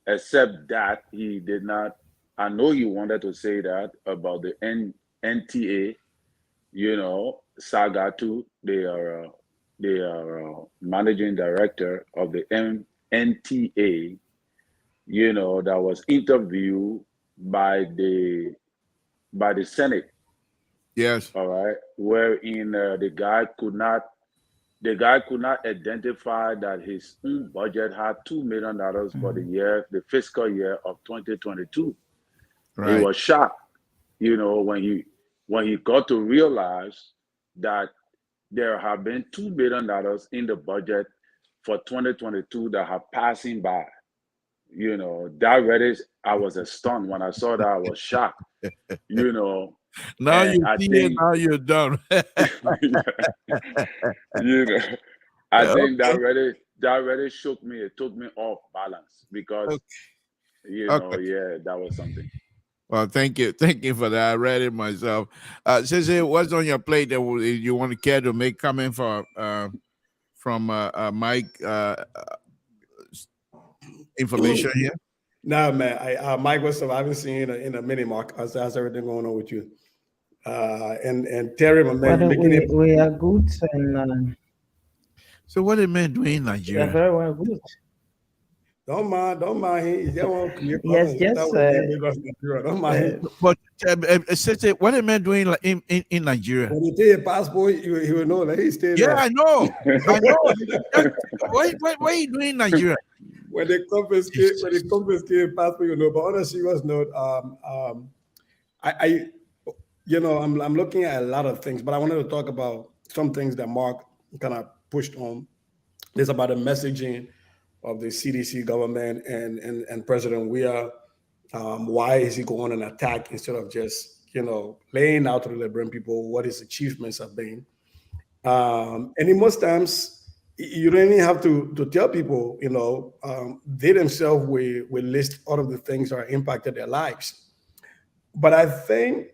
except that he did not. I know you wanted to say that about the NTA, Sagatu. They are managing director of the NTA, that was interviewed by the Senate, Yes. all right, wherein the guy could not identify that his own budget had $2 million for the fiscal year of 2022. He Right. was shocked, when he got to realize that there have been $2 million in the budget for 2022 that have passing by. That really, I was astounded when I saw that. I was shocked, you know, Now and you I see it. think, Now you're done. you know, I think Okay. that really shook me. It took me off balance because, Okay. yeah, that was something. Well, thank you for that. I read it myself. Sissy, what's on your plate that you want to care to make comment for from Mike information here? Nah, man. Mike, what's up? I haven't seen you in a minute, Mark. How's everything going on with you? And Terry, my man, you're But making it. we are good, and So what it meant doing in we are Nigeria? very well good. Don't mind him. He won't create Yes, problem. That just way, Lagos, Nigeria. Don't mind him. But Sissy, what it meant doing like in Nigeria? When he take a passport, he will know that he stayed Yeah, there. I know. I know. Just- Why are you doing in Nigeria? When they confiscate passport, you know. But on a serious note, I I'm looking at a lot of things, but I wanted to talk about some things that Mark kind of pushed on. It's about the messaging of the CDC government and President Weah. Why is he going on an attack instead of just laying out to the Liberian people what his achievements have been? And in most times, you don't even have to tell people. They themselves will list all of the things that are impacted their lives. But I think,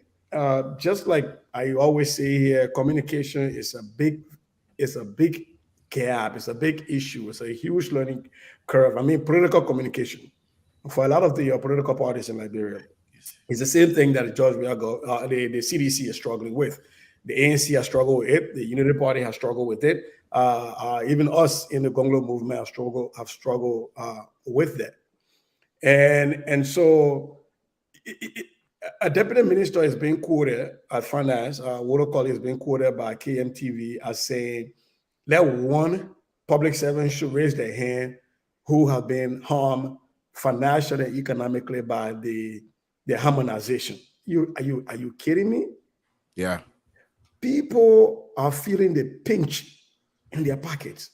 just like I always say here, communication is a big gap. It's a big issue. It's a huge learning curve. I mean, political communication for a lot of the political parties in Liberia is the same thing that the CDC is struggling with. The ANC has struggled with it. The Unity Party has struggled with it. Even us in the Gonglo movement have struggled with that. And so a deputy minister is being quoted at finance, Wodokoli is being quoted by KMTV as saying, let one public servant should raise their hand who have been harmed financially and economically by the harmonization. Are you kidding me? Yeah. People are feeling the pinch in their pockets.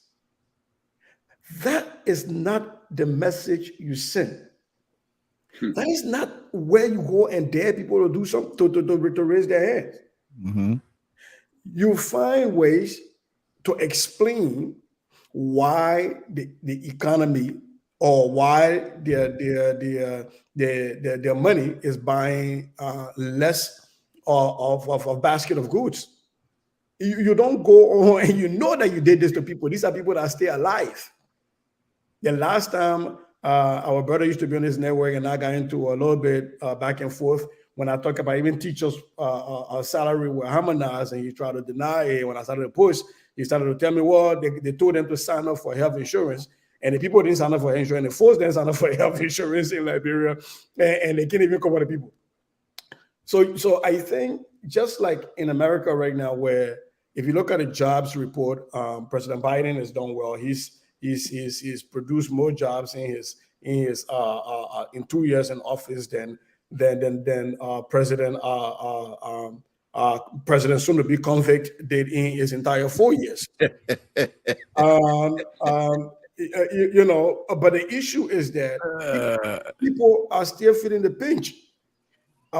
That is not the message you send. That is not where you go and dare people to do something to raise their hands. Mm-hmm. You find ways to explain why the economy or why their money is buying less of a basket of goods. You don't go on and you know that you did this to people. These are people that stay alive. The last time our brother used to be on this network and I got into a little bit back and forth when I talk about even teachers' salary were harmonized and he tried to deny it. When I started to push, he started to tell me, well, they told them to sign up for health insurance. And the people didn't sign up for health insurance. They forced them to sign up for health insurance in Liberia. And they can't even cover the people. So I think just like in America right now, where if you look at the jobs report, President Biden has done well. He's produced more jobs in 2 years in office than President soon to be convict did in his entire 4 years. You know, but the issue is that people are still feeling the pinch.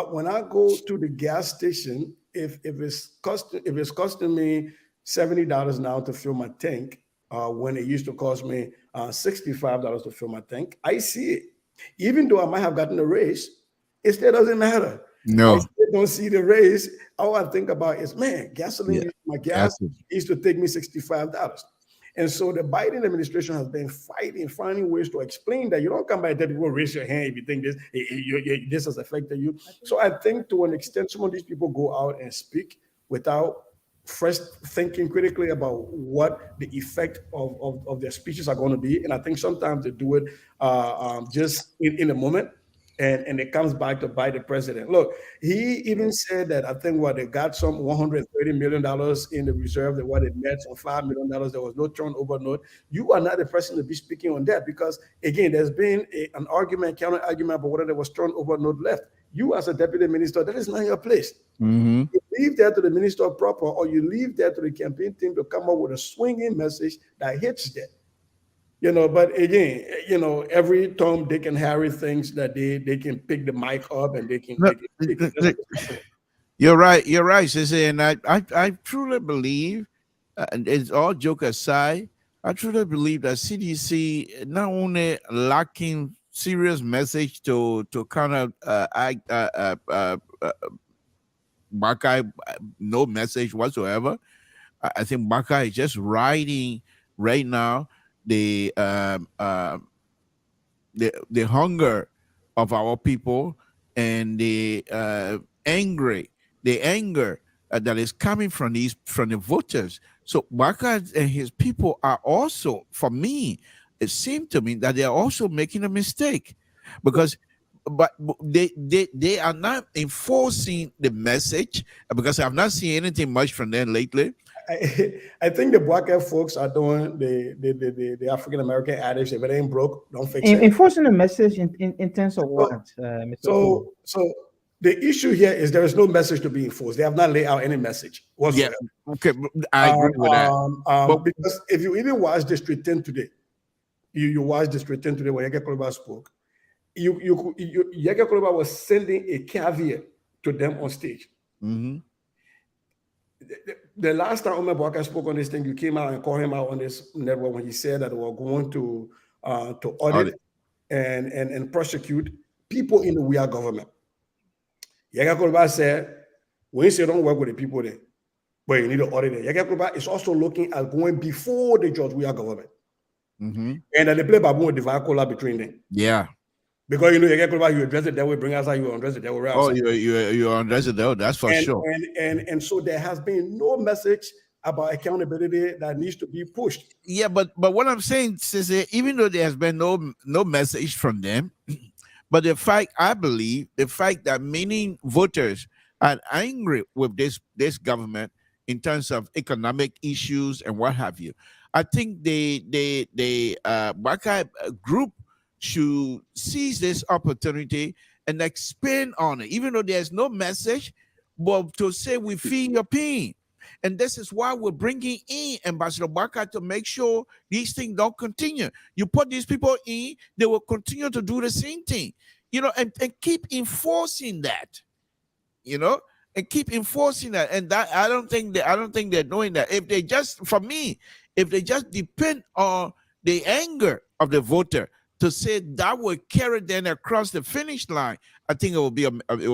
When I go to the gas station, if it's costing me $70 now to fill my tank, when it used to cost me $65 to fill my tank, I see it. Even though I might have gotten a raise, it still doesn't matter. No. I still don't see the raise. All I think about is, man, gasoline, my gas used to take me $65. And so the Biden administration has been finding ways to explain that you don't come by and tell people, raise your hand if you think this has affected you. So I think to an extent, some of these people go out and speak without first thinking critically about what the effect of their speeches are going to be. And I think sometimes they do it just in a moment. And it comes back to bite the president. Look, he even said that I think they got some $130 million in the reserve, that what it met on $5 million, there was no turnover note. You are not the person to be speaking on that because, again, there's been an argument, counter argument about whether there was turnover note left. You as a deputy minister, that is not your place. Mm-hmm. You leave that to the minister proper, or you leave that to the campaign team to come up with a swinging message that hits that. You know, but again, you know, every Tom, Dick, and Harry thinks that they can pick the mic up and they can. You're right, Sissy, and I truly believe, and it's all joke aside, I truly believe that CDC not only lacking serious message to kind of Baka, no message whatsoever. I think Baka is just riding right now the hunger of our people and the anger that is coming from the voters. So Baka and his people are also, for me, it seemed to me that they are also making a mistake because they are not enforcing the message because I've not seen anything much from them lately. I think the black folks are doing the African American adage: if it ain't broke, don't fix it. Enforcing the message in terms of what, Mr. So the issue here is there is no message to be enforced. They have not laid out any message whatsoever. Yeah, okay, I agree with that. Because if you even watch District 10 today, you watch District 10 today when Yeke Koloba spoke, Yeke Koloba was sending a caveat to them on stage. Mm-hmm. The last time Omer Bwaka spoke on this thing, you came out and called him out on this network when he said that they were going to audit and prosecute people in the We Are government. Yeke Koloba said, we say don't work with the people there, but you need to audit it. Yeke Koloba is also looking at going before the judge We Are government. Mm-hmm. And then they play baboon with the Vacola between them. Yeah. Because you get about you address the devil, bring us out, you undress the devil. Oh, you undress the devil. That's for sure. And so there has been no message about accountability that needs to be pushed. Yeah, but what I'm saying is that even though there has been no message from them, but I believe the fact that many voters are angry with this government in terms of economic issues and what have you. I think the Baka group should seize this opportunity and expand on it, even though there's no message, but to say we feel your pain. And this is why we're bringing in Ambassador Barker to make sure these things don't continue. You put these people in, they will continue to do the same thing, and keep enforcing that, and keep enforcing that. And that I don't think they're doing that. If they just depend on the anger of the voter to say that will carry them across the finish line, I think it will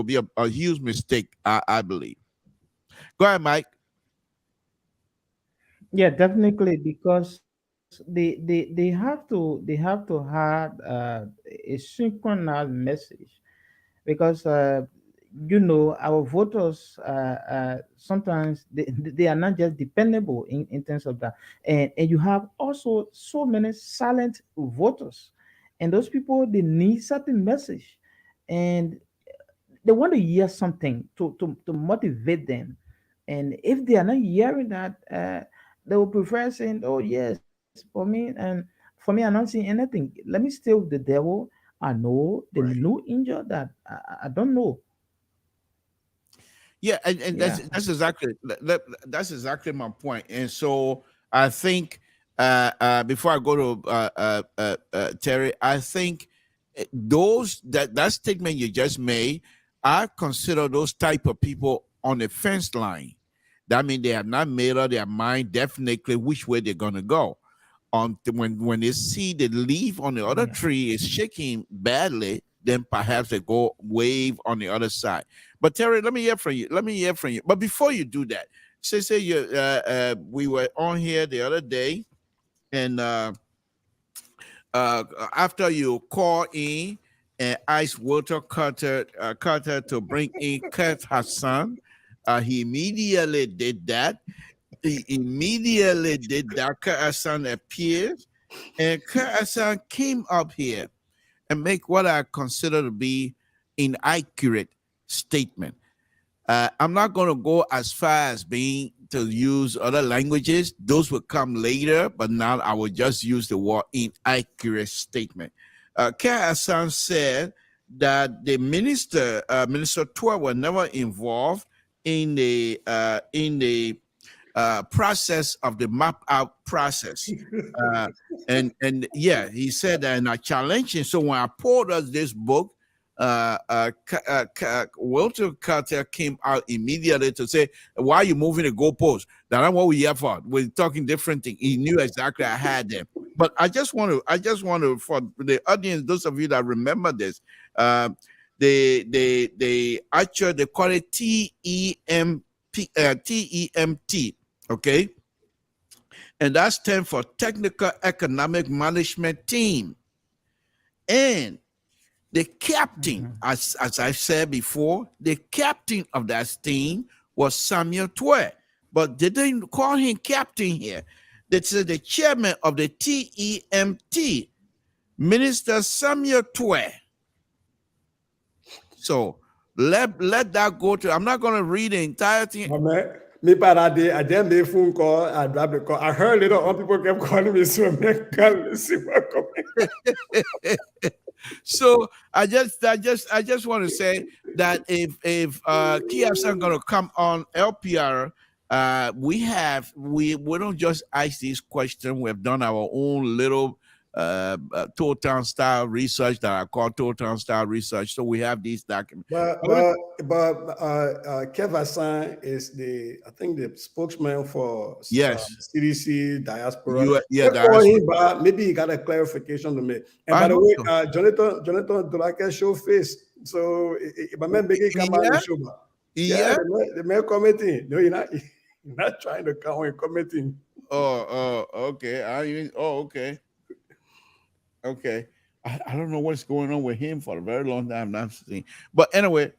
be a huge mistake. I believe. Go ahead, Mike. Yeah, definitely, because they have to have a synchronized message, because our voters sometimes they are not just dependable in terms of that, and you have also so many silent voters, and those people, they need certain message, and they want to hear something to motivate them. And if they are not hearing that, they will prefer saying, oh yes, for me, I'm not seeing anything. Let me stay with the devil. I know the Right. new angel that I don't know. Yeah, and Yeah. that's exactly my point. And so I think before I go to Terry, I think that statement you just made, I consider those type of people on the fence line. That means they have not made up their mind definitely which way they're gonna go. When they see the leaf on the other Yeah. tree is shaking badly, then perhaps they go wave on the other side. But Terry, let me hear from you. But before you do that, say you we were on here the other day, and after you call in and ask Walter Carter to bring in Kurt Hassan, he immediately did that. Kurt Hassan appears, and Kurt Hassan came up here and make what I consider to be inaccurate statement. I'm not going to go as far as being to use other languages. Those will come later, but now I will just use the word inaccurate statement. Kurt Hassan said that the Minister Tua, were never involved in the process of the map out process. And yeah, he said that, and I challenged him. So when I pulled us this book, Walter Carter came out immediately to say, "Why are you moving the goalpost? That's what we here for. We're talking different things." He knew exactly I had them. But I just want to, for the audience, those of you that remember this, they actually they call it TEMT. Okay, and that stands for Technical Economic Management Team. And the captain, as I said before, the captain of that team was Samuel Twe, but they didn't call him captain here. They said the chairman of the TEMT, Minister Samuel Twe. So let that go to. I'm not going to read the entire thing. Me parade, I then made phone call, I dropped the call. I heard later on people kept calling me, so I can't see what coming. So I just want to say that if Kia's not gonna come on LPR, we don't just ask these questions. We've done our own little total style research that I call total style research. So we have these documents. But Kev Hassan is I think the spokesman for CDC diaspora. Diaspora. Maybe he got a clarification to make. And by the way, Jonathan Dolake show face. So my man Biggie come out and show. Yeah, the man commenting. No, you're not trying to come and commenting. Okay. Okay. I don't know what's going on with him for a very long time. Not seeing. But anyway,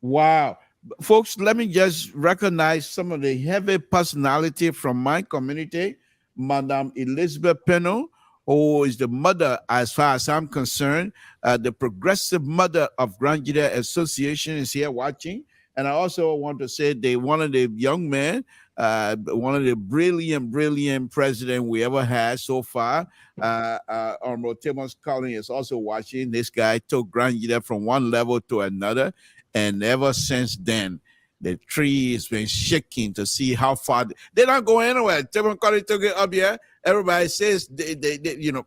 wow. Folks, let me just recognize some of the heavy personality from my community. Madam Elizabeth Peno, who is the mother, as far as I'm concerned, the progressive mother of Grand Judea Association is here watching. And I also want to say one of the young men, one of the brilliant president we ever had so far, Honorable Thomas Collins is also watching. This guy took Grand Judea from one level to another. And ever since then, the tree has been shaking to see how far they're not going anywhere. Thomas Collins took it up here. Everybody says they,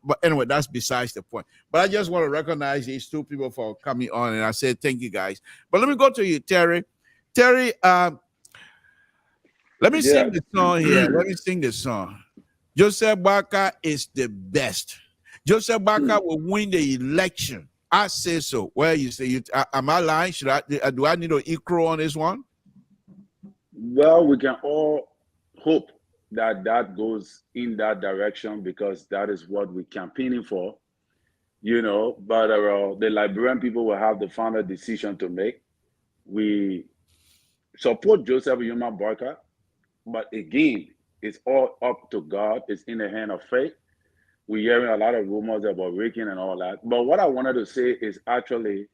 but anyway, that's besides the point. But I just want to recognize these two people for coming on, and I said thank you guys. But let me go to you, Terry. Terry, let me sing the song here. Let me sing the song. Joseph Barker is the best. Joseph Barker will win the election. I say so. Well, you say, am I lying? Do I need an equal on this one? Well, we can all hope that that goes in that direction because that is what we're campaigning for, but the Liberian people will have the final decision to make. We support Joseph Yuma Barker, but again, it's all up to God. It's in the hand of faith. We're hearing a lot of rumors about raking and all that. But what I wanted to say is actually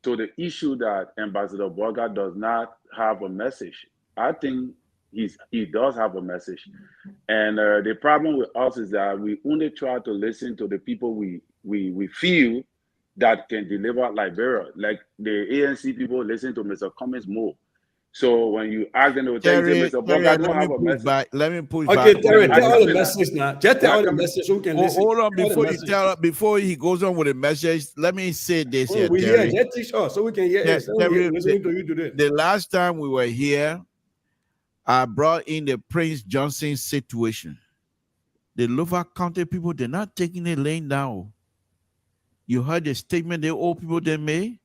to the issue that Ambassador Barker does not have a message. I think he does have a message. And the problem with us is that we only try to listen to the people we feel that can deliver Liberia. Like the ANC people listen to Mr. Cummings more. So when you ask them to tell you, Mr. Barker don't have a message. Let me push Okay, back. Terry, tell all the message now. Just tell all the message so we can listen. Hold on, before he goes on with the message, let me say this here, we Terry. Just teach us so we can hear it. Listening to you today. The last time we were here, I brought in the Prince Johnson situation. The Lower County people, they're not taking it laying down. You heard the statement the old people they made?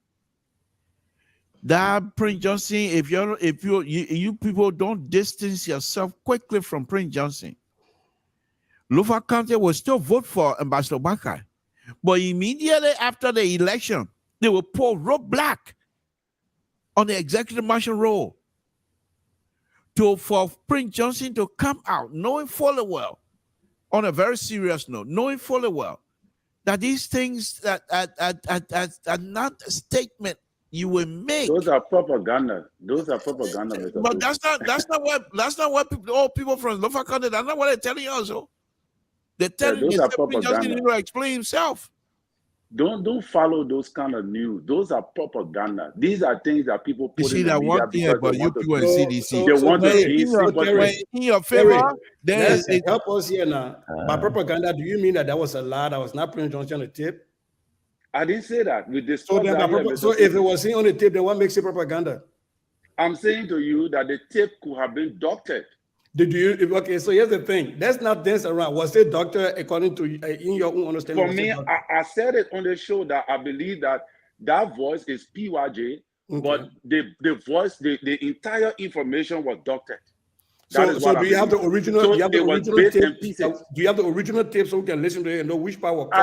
That Prince Johnson, if you people don't distance yourself quickly from Prince Johnson, Lower County will still vote for Ambassador Barker. But immediately after the election, they will pour roadblock on the executive marshal role for Prince Johnson to come out, knowing fully well, on a very serious note, knowing fully well that these things that are not a statement you will make. Those are propaganda. Mr. But that's not what all people from Lower County, that's not what they're telling us. They're telling you Prince Johnson need to explain himself. Don't follow those kind of news. Those are propaganda. These are things that people put in the media because about you people and CDC. They want to in your favor. Help us here now. By propaganda, do you mean that was a lie? That was not Prince Johnson on the tape? I didn't say that. We discussed so if it was on the tape, then what makes it propaganda? I'm saying to you that the tape could have been doctored. Okay, so here's the thing. Let's not dance around. Was it doctor according to in your own understanding? For me, I said it on the show that I believe that voice is PYJ, but the voice, the entire information was doctored. So do you have the original? So do you have the original tape? Do you have the original tape so we can listen to it and know which part was cut?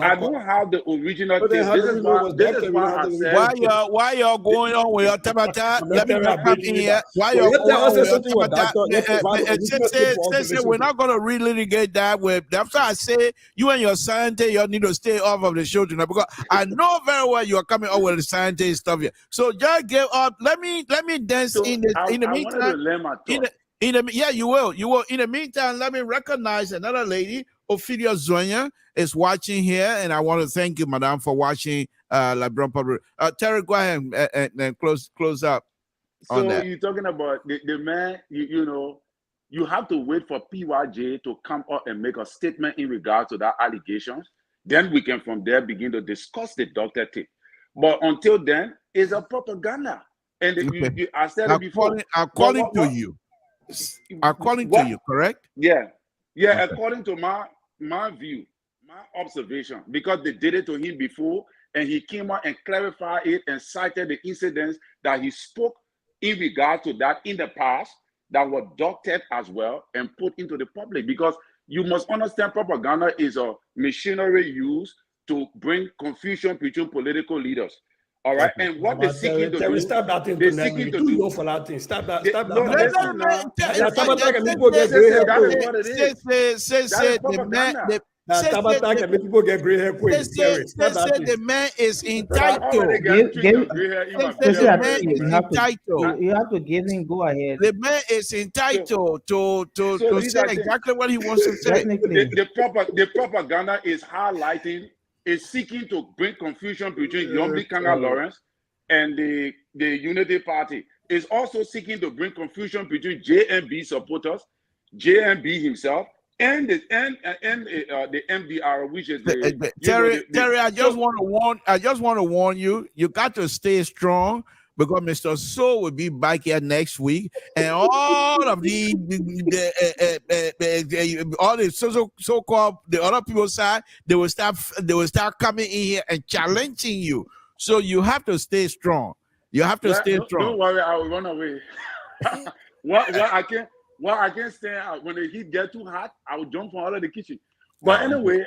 I don't have the original tape. This is why I said. Why y'all going on with your tabata? Let me back up in here. Why y'all going on with your tabata? We're not going to relitigate that. After I say you and your scientist, you need to stay off of the show tonight because I know very well you are coming up with the scientist stuff here. So just give up. Let me dance in the meantime. You will. In the meantime, let me recognize another lady, Ophelia Zonia, is watching here, and I want to thank you, Madame, for watching Liberian Public. Terry, go ahead and close up on that. So you're talking about the man, you have to wait for PYJ to come up and make a statement in regards to that allegations. Then we can from there begin to discuss the doctor tape. But until then, it's a propaganda. And I said it before. According to you. According to you, correct? Yeah, okay. According to my view, my observation, because they did it to him before, and he came out and clarified it and cited the incidents that he spoke in regard to that in the past that were doctored as well and put into the public. Because you must understand, propaganda is a machinery used to bring confusion between political leaders. All right, and what they're seeking to Terry, do, stop that thing they're tonight. seeking You to too do. young for that thing. Stop that. They, Stop no, that. listen now. Tabata can Say, people get gray hair that is quick. what it is. That is propaganda. Tabata can people get gray hair quick. Terry, stop that the thing. man is I entitled. already got trees of gray hair in my So see, I man think is you have to entitled. you have to give him go ahead. The man is entitled So to these say are things. exactly what he wants to say. Definitely. The propaganda is highlighting, is seeking to bring confusion between Yombi Kanga Lawrence and the Unity Party. Is also seeking to bring confusion between JMB supporters, JMB himself, and the MDR, which is the Terry, I just want to warn you. You got to stay strong because Mr. So will be back here next week, and all of all the so-called the other people's side, they will start coming in here and challenging you. So you have to stay strong. You have to stay strong. Don't worry, I will run away. what I can't stand when the heat get too hot, I will jump from out of the kitchen. But anyway,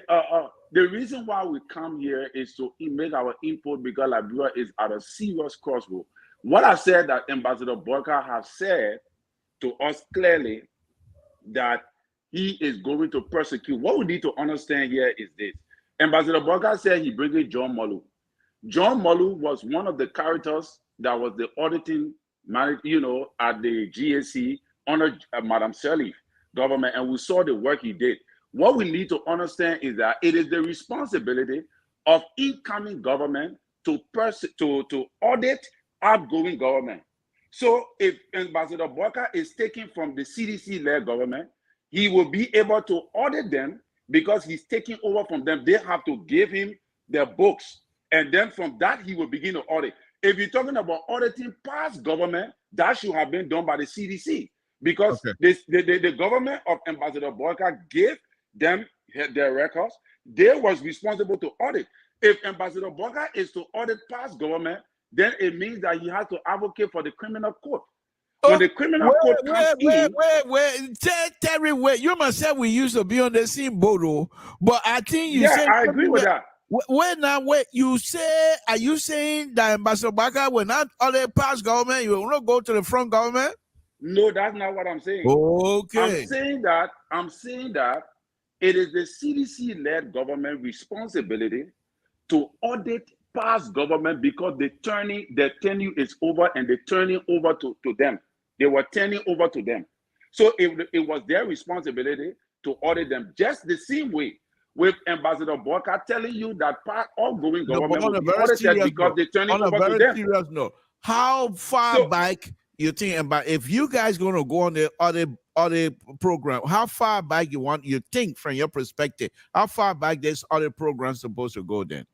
the reason why we come here is to make our input because Liberia is at a serious crossroad. What I said that Ambassador Boyka has said to us clearly that he is going to persecute. What we need to understand here is this. Ambassador Boyka said he brings in John Molu. John Molu was one of the characters that was the auditing, at the GAC under Madam Sirleaf government, and we saw the work he did. What we need to understand is that it is the responsibility of incoming government to audit outgoing government. So if Ambassador Boyka is taking from the CDC-led government, he will be able to audit them because he's taking over from them. They have to give him their books. And then from that, he will begin to audit. If you're talking about auditing past government, that should have been done by the CDC because the government of Ambassador Boyka gave them their records. They was responsible to audit. If Ambassador Boyka is to audit past government, then it means that he has to advocate for the criminal court. When the criminal court comes in... Terry, you must say we used to be on the same boat, but I think you said... I agree with that. Are you saying that Ambassador Boyka will not audit past government? You will not go to the front government? No, that's not what I'm saying. Okay. I'm saying that it is the CDC-led government responsibility to audit past government because their tenure is over and they're turning over to them. They were turning over to them. So it was their responsibility to audit them just the same way with Ambassador Boyka telling you that outgoing government will be audited because they're turning over to them. On a very serious note, how far back you think about if you guys going to go on the other program, how far back you think from your perspective, how far back this other program supposed to go then?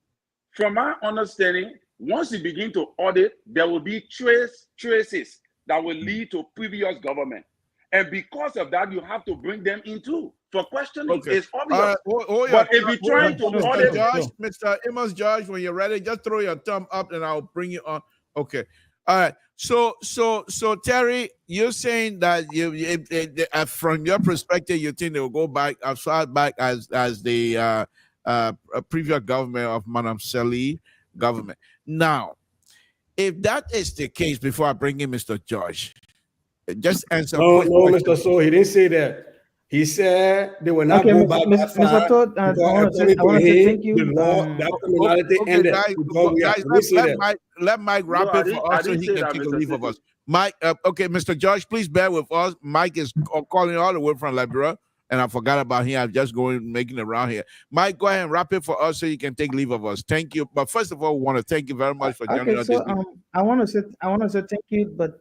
From my understanding, once you begin to audit, there will be traces that will lead to previous government. And because of that, you have to bring them into for questioning. Okay. It's obvious. But if you're trying to audit... Mr. Amos George, when you're ready, just throw your thumb up and I'll bring you on. Okay. All right. So Terry, you're saying that from your perspective, you think they will go back as far back as the previous government of Madam Sirleaf government. Now, if that is the case, before I bring in Mr. George, just answer. No, Mr. So he didn't say that. He said they will not go back that far. Mr. Todd, I want to say thank you. Let Mike wrap it for us so he can take a leave of us. Mike, okay, Mr. George, please bear with us. Mike is calling all the way from Liberia, and I forgot about him. I'm just making it around here. Mike, go ahead and wrap it for us so you can take leave of us. Thank you. But first of all, we want to thank you very much for joining us. I want to say thank you, but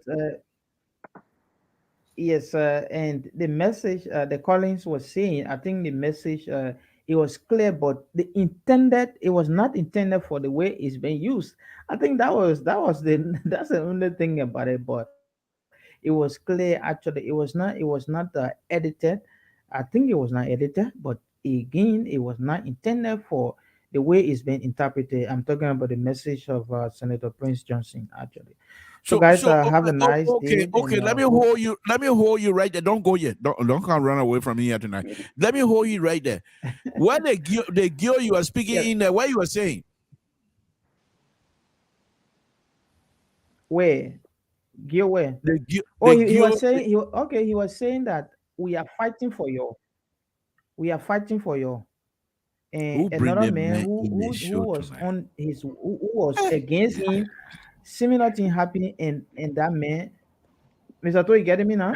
yes, and the message the Collins was saying, I think the message it was clear, but it was not intended for the way it's being used. I think that's the only thing about it, but it was clear. Actually, it was not edited. I think it was not edited, but again, it was not intended for the way it's been interpreted. I'm talking about the message of Senator Prince Johnson, actually. So guys, So have a nice day. okay. And Let me hold you. Let me hold you right there. Don't go yet. Don't come run away from me here tonight. Let me hold you right there. What the girl you are speaking yes. in there? What you were saying? Where? Gil where? Oh, The he girl. was saying he was saying that we are fighting for you. We are fighting for you. And Who bring another them man man in the who show was tonight? on his who was against him, similar thing happening and that man. Mr. To, you getting me now?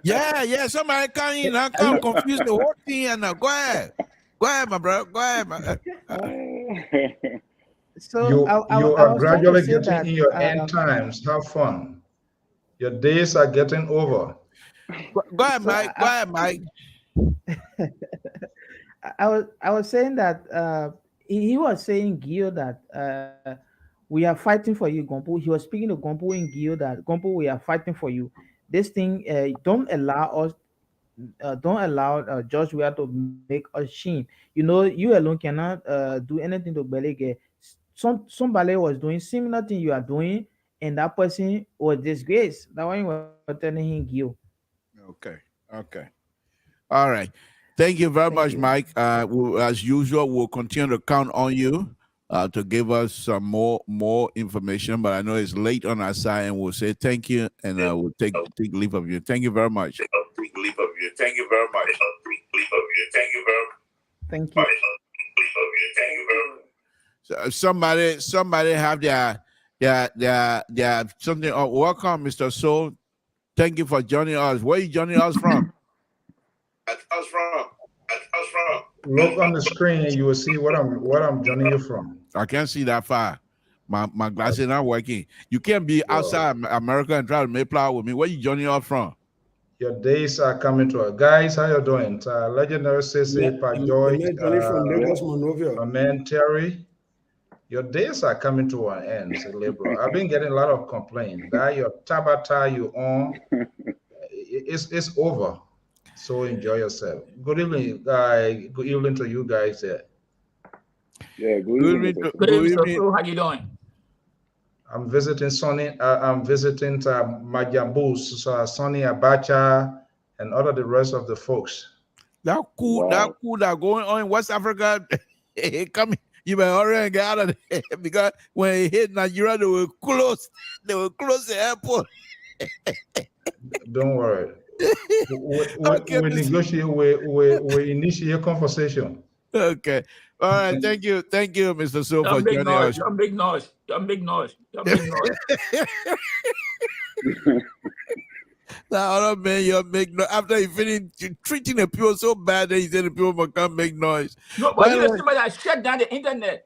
Yeah. Somebody come in and He, come confuse the whole thing and go ahead, my brother, go ahead. so You I are was trying to gradually say getting that in your end times. Have fun. Your days are getting over. Go ahead, so Mike. Go ahead, Mike. I was saying that he was saying Gio that we are fighting for you, Gompo. He was speaking to Gompo and Gio that Gompo, we are fighting for you. This thing don't allow George Weah to make us shame. You know, you alone cannot do anything to Belige. Somebody was doing similar thing you are doing, and that person was disgraced. That one you were telling him, Gio. Okay. All right. Thank you very Thank much, you. Mike. As usual, we'll continue to count on you to give us some more information. But I know it's late on our side, and we'll say thank you, and we'll take leave of you. Thank you very much. Thank you. So, somebody have their something. Oh, welcome, Mr. Soul. Thank you for joining us. Where you joining us from? Look on the screen and you will see what I'm joining you from. I can't see that far. My glasses not working. You can't be outside America and try to make play with me. Where you joining us from? Your days are coming to us. Guys, how you doing? Legendary Sese, Pa Joy, Man, Johnny from Lagos, Monrovia. my man Terry. Your days are coming to an end, say Libra. I've been getting a lot of complaints that your tabata you on, it's over. So enjoy yourself. Good evening, good evening to you guys there. Yeah, Good evening. Good evening, Mr. Fu. How you doing? I'm visiting I'm visiting Majambus, Sonny Abacha, and all of the rest of the folks. That cool that going on in West Africa. Come, you may already get out of there because when it hit Nigeria, they will close the airport. Don't worry. Okay, we negotiate, we initiate conversation. Okay. All right. Thank you, Mr. So, for Don't make joining noise. us. Don't make noise. Don't make noise. Don't make noise. Now, other man, you make noise after you finish treating the people so bad that you say the people can't make noise. No, but you know somebody that shut down the internet.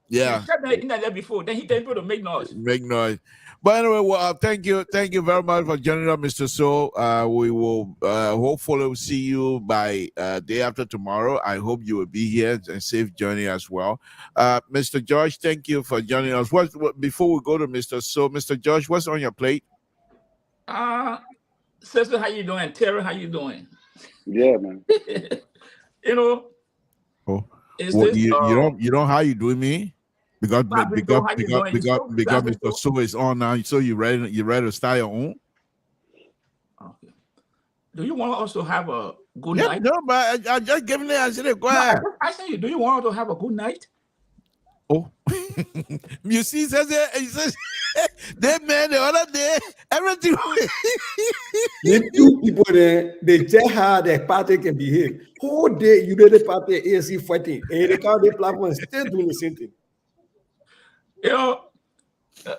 Yeah. He shut down the internet before. Then he tell people to make noise. Make noise. But anyway, well, thank you very much for joining us, Mr. So. We will hopefully see you by day after tomorrow. I hope you will be here and safe journey as well. Mr. George, thank you for joining us. What before we go to Mr. So, Mr. George, what's on your plate? Sister, how you doing? Terry, how you doing? Yeah, man. You know. Oh, is well, this, you don't how you doing me? Because Mr. So is on now, so you ready to start your own? Okay. Do you want us to have a good Yeah, night? no, but I just giving it. I said, go ahead. I say, do you want us to have a good night? Oh, you see, he says that man the other day, everything. The two people there, they tell how the party can behave. Whole day you know the party ANC fighting, and they call the platform still doing the same thing. You know,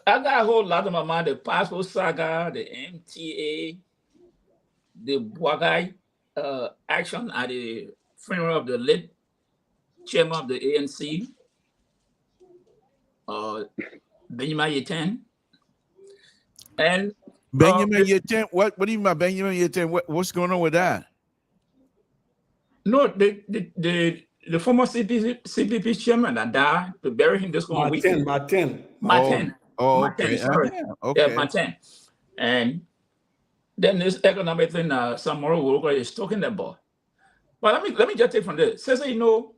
I got a whole lot of my mind. The passport saga, the MTA, the Bwagai action at the funeral of the late chairman of the ANC, Benjamin Yetan. And Benjamin Yetan, what do you mean by Benjamin Yetan? What's going on with that? No, the former CPP chairman that died, to bury him this one weekend. Martin. Okay. Sorry. Okay. Yeah, Martin. And then this economic thing some more worker is talking about. But let me just take from this. Says, you know,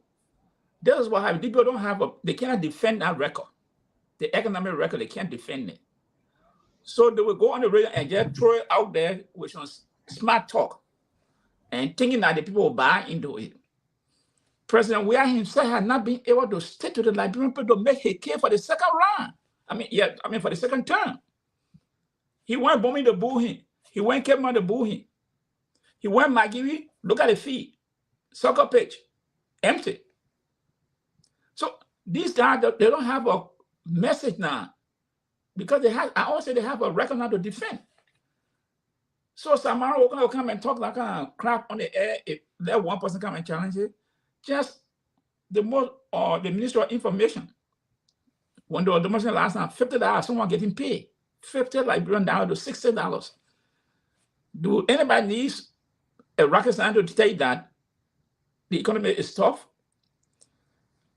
this is what happened. People don't have they cannot defend that record. The economic record, they can't defend it. So they will go on the radio and just throw it out there with some smart talk and thinking that the people will buy into it. President Weah himself had not been able to stick to the Liberian people to make his case for the second round. For the second term. He went bombing the Bullhen. He went Cape Mount the Bullhen. He went Magiri, look at the feed, soccer pitch, empty. So these guys, they don't have a message now because I always say they have a record now to defend. So Samara will come and talk like crap on the air if let one person come and challenge it. Just the Minister of Information. When they were demonstrating last time, $50, someone getting paid. $50 Liberian dollars to $60. Do anybody needs a rocket scientist to tell you that the economy is tough?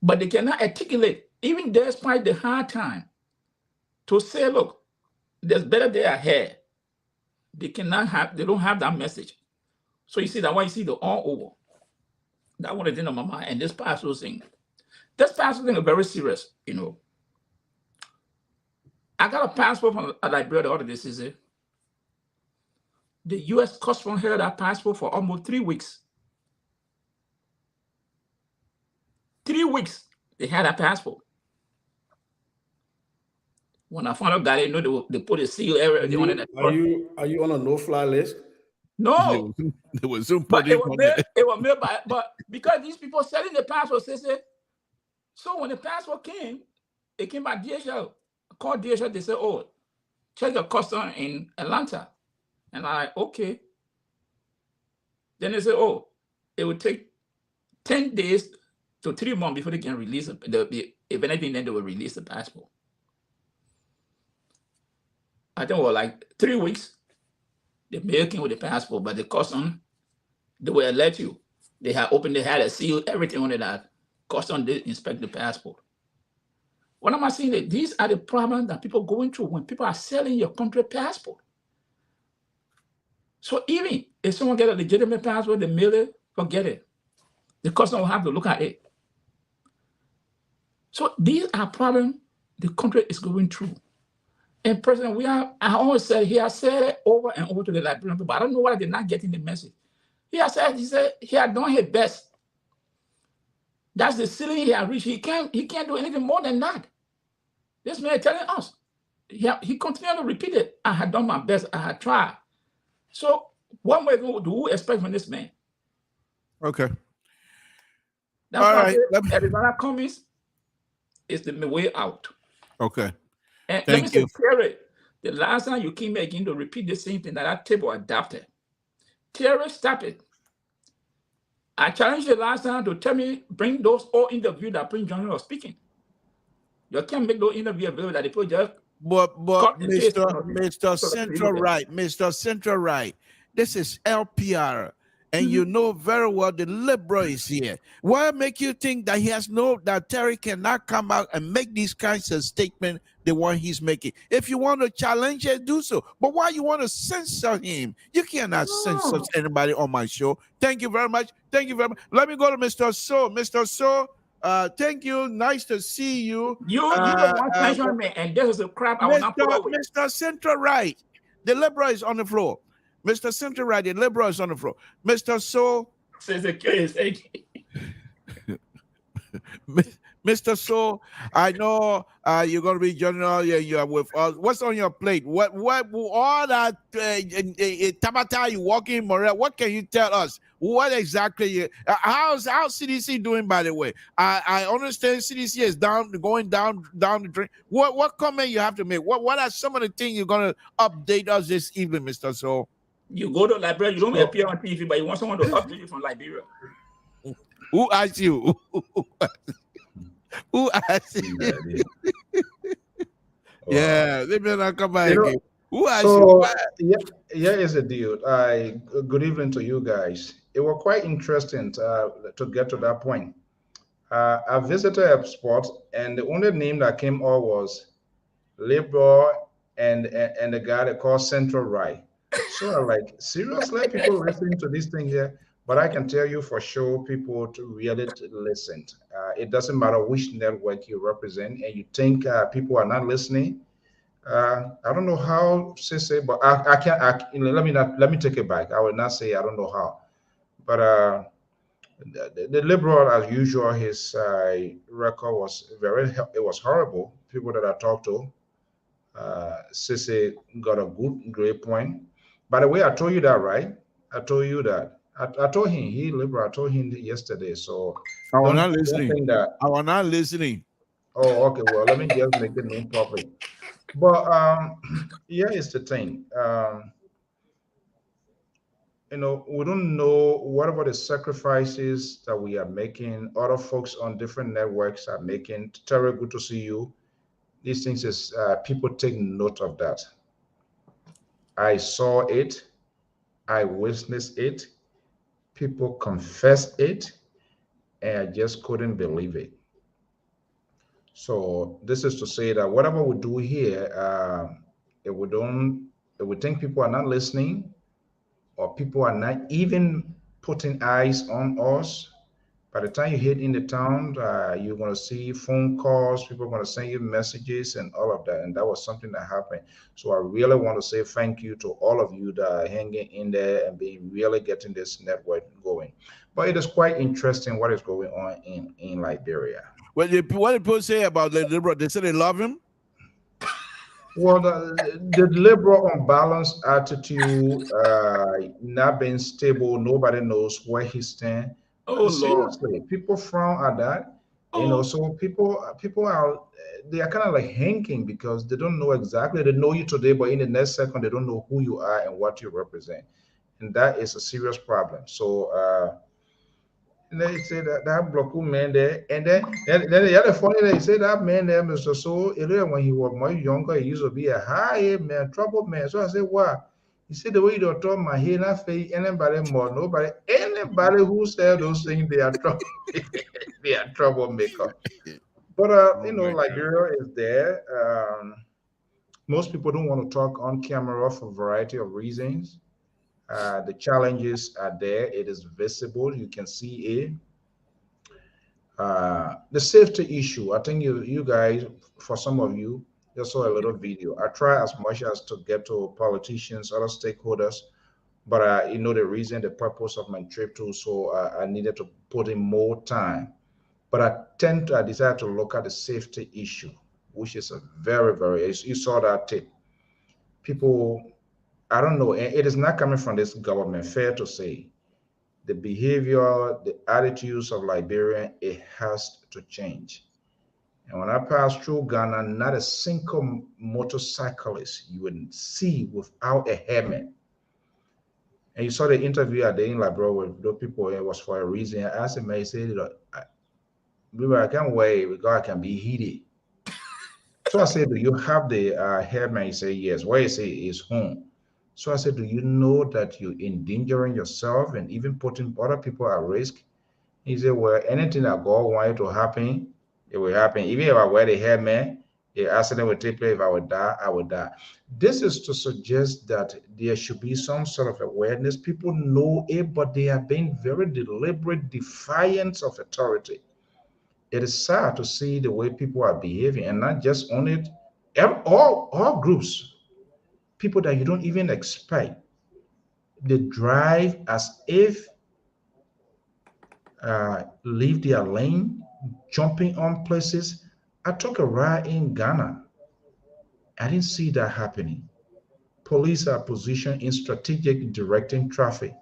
But they cannot articulate, even despite the hard time, to say, look, there's better day ahead. They don't have that message. So you see that why you see the all over. That one is in my mind. And this pastor thing. This pastor thing is very serious, you know. I got a passport from a Liberia the other day, season. The U.S. customs held that passport for almost 3 weeks. 3 weeks they had a passport. When I found out, guy, they know they put a seal area. Are you on a no-fly list? No. They will soon But put it was made by, but because these people selling the passport, say, so when the passport came, it came by DHL. Called DHL, they said, oh, check the custom in Atlanta. And I'm like, okay. Then they said, oh, it would take 10 days to 3 months before they can release it. If anything, then they will release the passport. I think it was like 3 weeks. The mail came with the passport, but the custom, they will let you. They had a seal, everything on it. That custom did inspect the passport. What am I saying? That these are the problems that people going through when people are selling your country passport. So even if someone get a legitimate passport, they mail it, forget it. The customer will have to look at it. So these are problems the country is going through. And President, I always said, he has said it over and over to the Liberian people. I don't know why they're not getting the message. He said he had done his best. That's the ceiling he had reached. He can't do anything more than that. This man is telling us. He continued to repeat it. I had done my best. I had tried. So what do we expect from this man? Okay. That's why Arizona Cummings is the way out. Okay. And let me say, Terry, the last time you came again to repeat the same thing that table adapted. Terry, stop it. I challenged you last time to tell me, bring those all interviews that Prince John was speaking. You can't make those interviews available that people just. But Mr. Central Right, this is LPR, and you know very well the liberal is here. What make you think that that Terry cannot come out and make these kinds of statements, the one he's making? If you want to challenge it, do so. But why you want to censor him? You cannot censor anybody on my show. Thank you very much. Thank you very much. Let me go to Mr. So. Mr. So, thank you. Nice to see you. You don't want to mention me, and this is the crap I will not put up with. Mr. Central Right, the liberal is on the floor. Mr. Central Right, the liberal is on the floor. Mr. So. Says the case. Mr. So, I know you're going to be general. You are with us. What's on your plate? What all that Tabata you walking Morel? What can you tell us? What exactly? How's CDC doing? By the way, I understand CDC is going down the drain. What comment you have to make? What are some of the things you're going to update us this evening, Mr. So? You go to Liberia. You don't appear on TV, but you want someone to update you from Liberia. Who asked you? Who asked you? Yeah, they may not come back again. Who asked you? Yeah, is a deal. Good evening to you guys. It was quite interesting to get to that point. I visited a spot, and the only name that came up was Liberal and the guy they call Central Right. So I'm like, seriously, people listening to this thing here? But I can tell you for sure, people to really listen. It doesn't matter which network you represent, and you think people are not listening. I don't know how say, but I can't. Let me take it back. I will not say I don't know how, but the liberal, as usual, his record was it was horrible. People that I talked to, Sisse got a great point. By the way, I told you that, right? I told you that. I told him he liberal. I told him yesterday. So I was don't not listening. think that. I was not listening. Oh, okay. Well, let me just make the name properly. But yeah, it's the thing. We don't know what about the sacrifices that we are making. Other folks on different networks are making. Terry, good to see you. These things is people take note of that. I saw it. I witnessed it. People confessed it, and I just couldn't believe it. So this is to say that whatever we do here, if we don't, if we think people are not listening, or people are not even putting eyes on us, by the time you hit in the town, you're going to see phone calls, people are going to send you messages and all of that. And that was something that happened. So I really want to say thank you to all of you that are hanging in there and be really getting this network going. But it is quite interesting what is going on in Liberia. What did people say about the liberal? They say they love him. Well, the liberal unbalanced attitude, not being stable, nobody knows where he stands. Oh Lord. Seriously, people frown at that. Oh, So people are they are kind of like hanging because they don't know exactly. They know you today, but in the next second, they don't know who you are and what you represent, and that is a serious problem. So. And they say that block man there, and then the other funny they say that man there, Mr. So when he was much younger, he used to be a high man, trouble man. So I said, why? He said the way you don't talk my head, not face anybody more, anybody who said those things, they are trouble, they are troublemaker. But Liberia is there. Most people don't want to talk on camera for a variety of reasons. The challenges are there. It is visible. You can see it. The safety issue. I think you guys, for some of you, just saw a little video. I try as much as to get to politicians, other stakeholders, but the reason, the purpose of my trip too. So I needed to put in more time. But I decided to look at the safety issue, which is a very, very. You saw that tip. People, I don't know. It is not coming from this government. Fair to say, the behavior, the attitudes of Liberian, it has to change. And when I passed through Ghana, not a single motorcyclist you would see without a helmet. And you saw the interview at the in bro, with those people, it was for a reason. I asked him, he said, I can't wait because I can be heated. So I said, do you have the helmet? He said, yes. Where he say is home. So I said, do you know that you're endangering yourself and even putting other people at risk? He said, well, anything that God wanted to happen, it will happen. Even if I wear the helmet, the accident will take place. If I would die, I would die. This is to suggest that there should be some sort of awareness. People know it, but they are being very deliberate, defiance of authority. It is sad to see the way people are behaving, and not just on it, all groups, people that you don't even expect. They drive as if leave their lane, jumping on places. I took a ride in Ghana. I didn't see that happening. Police are positioned in strategic directing traffic.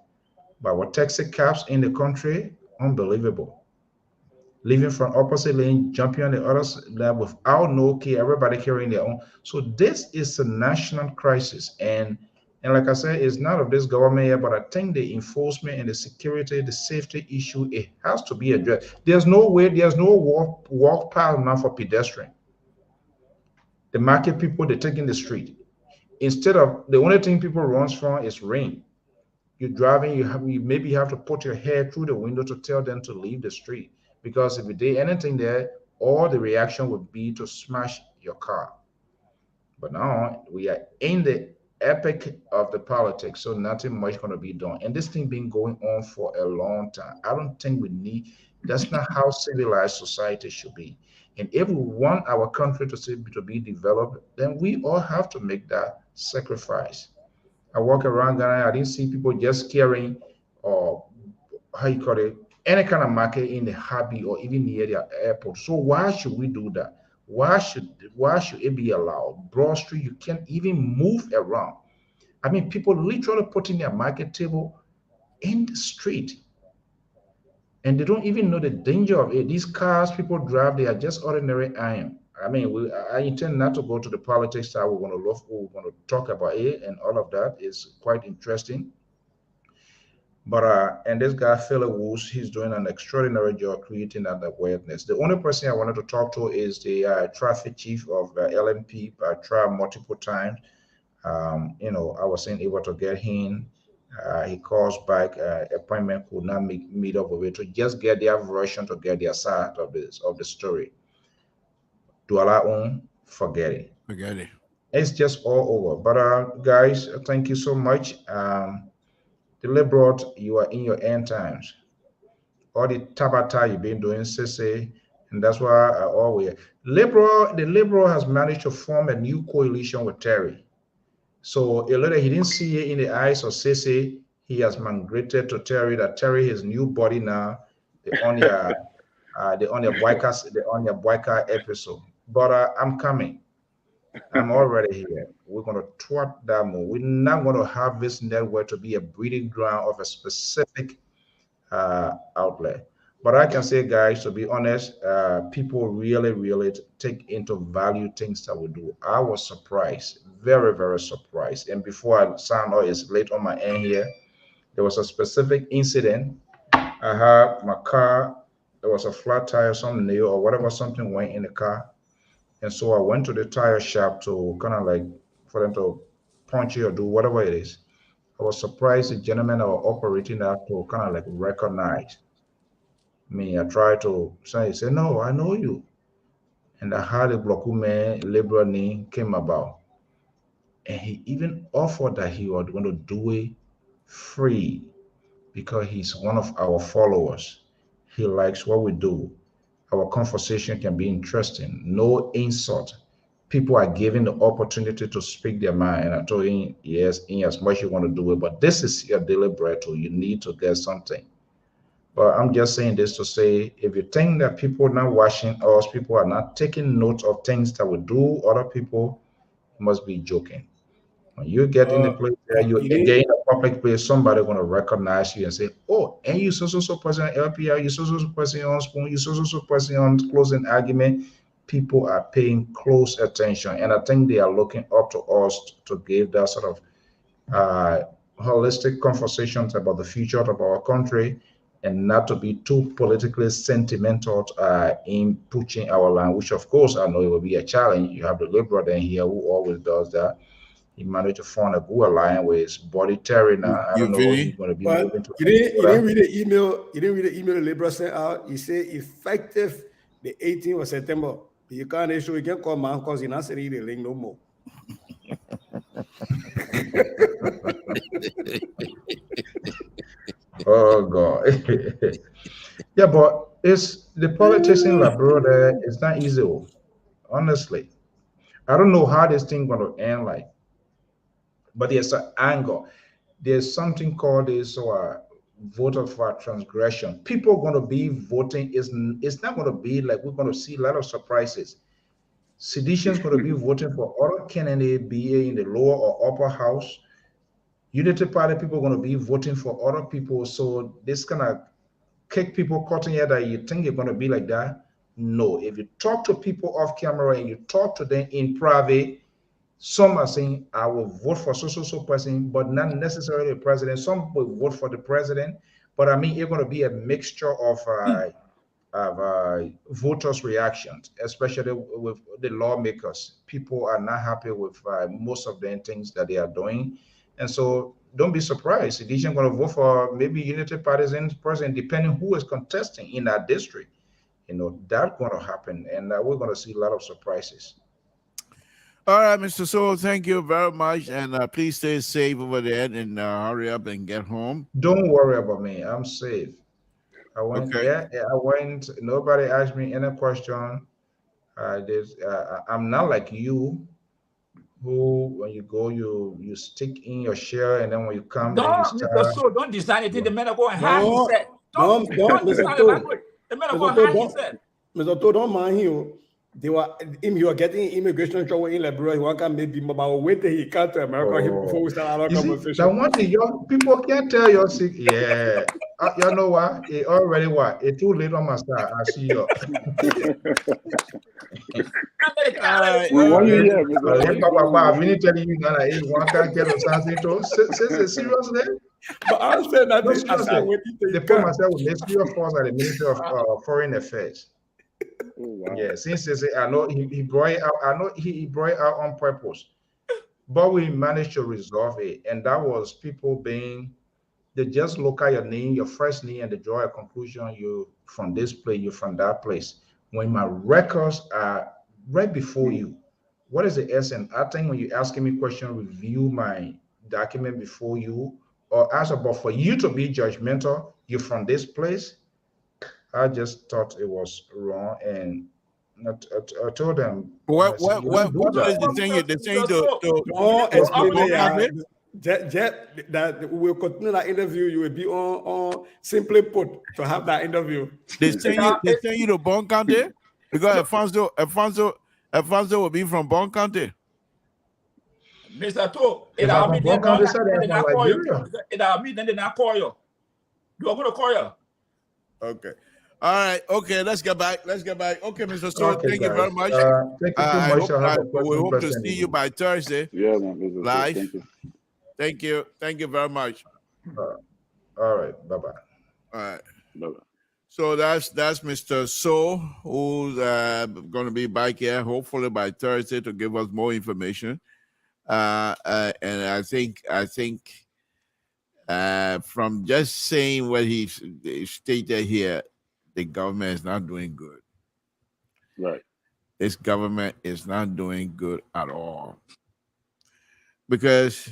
But what taxi cabs in the country, unbelievable. Leaving from opposite lane, jumping on the other lane without no key, everybody carrying their own. So this is a national crisis. And like I said, it's not of this government yet, but I think the enforcement and the security, the safety issue, it has to be addressed. There's no way, there's no walk path now for pedestrian. The market people, they're taking the street. Instead of the only thing people runs from is rain. You're driving, you maybe have to put your head through the window to tell them to leave the street. Because if you did anything there, all the reaction would be to smash your car. But now we are in the epic of the politics, so nothing much going to be done. And this thing been going on for a long time. I don't think we need. That's not how civilized society should be. And if we want our country to be developed, then we all have to make that sacrifice. I walk around Ghana, I didn't see people just carrying or how you call it, any kind of market in the hobby or even near the airport. So why should we do that? Why should it be allowed? Broad Street, you can't even move around. I mean, people literally putting their market table in the street and they don't even know the danger of it. These cars people drive, they are just ordinary iron. I mean, I intend not to go to the politics that we're going to talk about it, and all of that is quite interesting. But and this guy, Philip Woods, he's doing an extraordinary job creating that awareness. The only person I wanted to talk to is the traffic chief of LMP. I tried multiple times. I wasn't able to get him. He calls back, appointment could not meet up with it to just get their version, to get their side of the story. To our own, forget it. Forget it. It's just all over. But guys, thank you so much. The liberal, you are in your end times. All the tabata you've been doing, Sisse, and that's why I always the liberal has managed to form a new coalition with Terry. So a little he didn't see it in the eyes of Sisse, he has migrated to Terry. That Terry his new body now. The on your boycott episode. But I'm coming. I'm already here. We're going to thwart that move. We're not going to have this network to be a breeding ground of a specific outlet. But I can say, guys, to be honest, people really, really take into value things that we do. I was surprised, very, very surprised. And before I sound out, it's late on my end here. There was a specific incident. I had my car, there was a flat tire, some nail or whatever, something went in the car. And so I went to the tire shop to kind of like for them to punch it or do whatever it is. I was surprised the gentlemen that were operating that to kind of like recognize me. I tried to say, he said, no, I know you. And I had a Blokume liberal name came about. And he even offered that he was going to do it free because he's one of our followers. He likes what we do. Our conversation can be interesting. No insult. People are given the opportunity to speak their mind. And I told him, yes, in as much you want to do it, but this is your daily bread too. You need to get something. But I'm just saying this to say, if you think that people are not watching us, people are not taking note of things that we do, other people must be joking. When you get in the place where you get in a public place, somebody gonna recognize you and say, "Oh, and you so person on LPR, you so person on Spoon, you so person on closing argument." People are paying close attention, and I think they are looking up to us to give that sort of holistic conversations about the future of our country, and not to be too politically sentimental in pushing our line. Which, of course, I know it will be a challenge. You have the liberal then here who always does that. He managed to form a good alliance with Body Terry now. I don't know what he's going to be moving to. You didn't read the email. You didn't read the email the Liberal sent out. He said effective the 18th of September. You can't issue. You can call man because you're not sending the link no more. Oh God. Yeah, but it's the politics in Labrador. It's not easy. Honestly, I don't know how this thing going to end. Like, but there's an angle. There's something called this voter for transgression. People are going to be voting. It's not going to be like we're going to see a lot of surprises. Sedition's going to be voting for other candidates, be in the lower or upper house. Unity Party people are going to be voting for other people. So this kind of kick people cutting here that you think you're going to be like that. No, if you talk to people off camera and you talk to them in private, some are saying, I will vote for so person, but not necessarily the president. Some will vote for the president, but I mean, it's going to be a mixture of voters' reactions, especially with the lawmakers. People are not happy with most of the things that they are doing. And so don't be surprised. If you're going to vote for maybe Unity Party's president, depending who is contesting in that district, that's going to happen. And we're going to see a lot of surprises. All right, Mr. So, thank you very much, and please stay safe over there and hurry up and get home. Don't worry about me. I'm safe. I went, Okay. yeah, I went. Nobody asked me any question. I'm not like you, who when you go, you stick in your share, and then when you come, then you Don't, Mr. start. So, don't design anything. The Yeah. man go and hide No, himself. Don't Mr. design the To, language. The man go Mr. and To, hide don't, himself. Mr. To, don't mind him. They were him. You are getting immigration trouble in Liberia. He want to maybe, but wait till he come to America before we start our You see, conversation. that one thing young people can't tell your secret. Yeah. You know what? It already what? It too late on my side. I see you. We want you here, If Mr. Papa, I finish telling you that hey, one can't get on something to say seriously. But I'm saying that No, as I seriously. wait till They he put come. myself with Ministry of Force at the Ministry of Foreign Affairs. Oh, wow. Yeah, since they say I know he brought it out, I know he brought it out on purpose. But we managed to resolve it, and that was people being they just look at your name, your first name, and they draw a conclusion. You from this place, you from that place. When my records are right before you, what is the essence? I think when you asking me question, review my document before you, or ask about for you to be judgmental. You from this place. I just thought it was wrong, and I told them, What honestly, what you what don't do what that. place they send you? They send you to Don't to explain Bon it. Country? Jet, that we will continue that interview. You will be on simply put to have that interview. They send you to Bon Country because Alfonso will be from Bon Country. Mr. To, If I from Bon Country, sir, then I'm they from not call you. Liberia. Then they not call you. You are going to call you. Okay. All right. Okay. Let's get back. Okay, Mr. So, Okay, thank you very guys. much. Thank you too I much. hope I'll have that a we hope to pleasant see you evening. by Thursday. Yeah, man. Mr. So, Live. thank you. Thank you very much. All right. Bye-bye. All right. Bye-bye. So that's Mr. So, who's going to be back here hopefully by Thursday to give us more information. And I think from just saying what he stated here, the government is not doing good. Right. This government is not doing good at all. Because,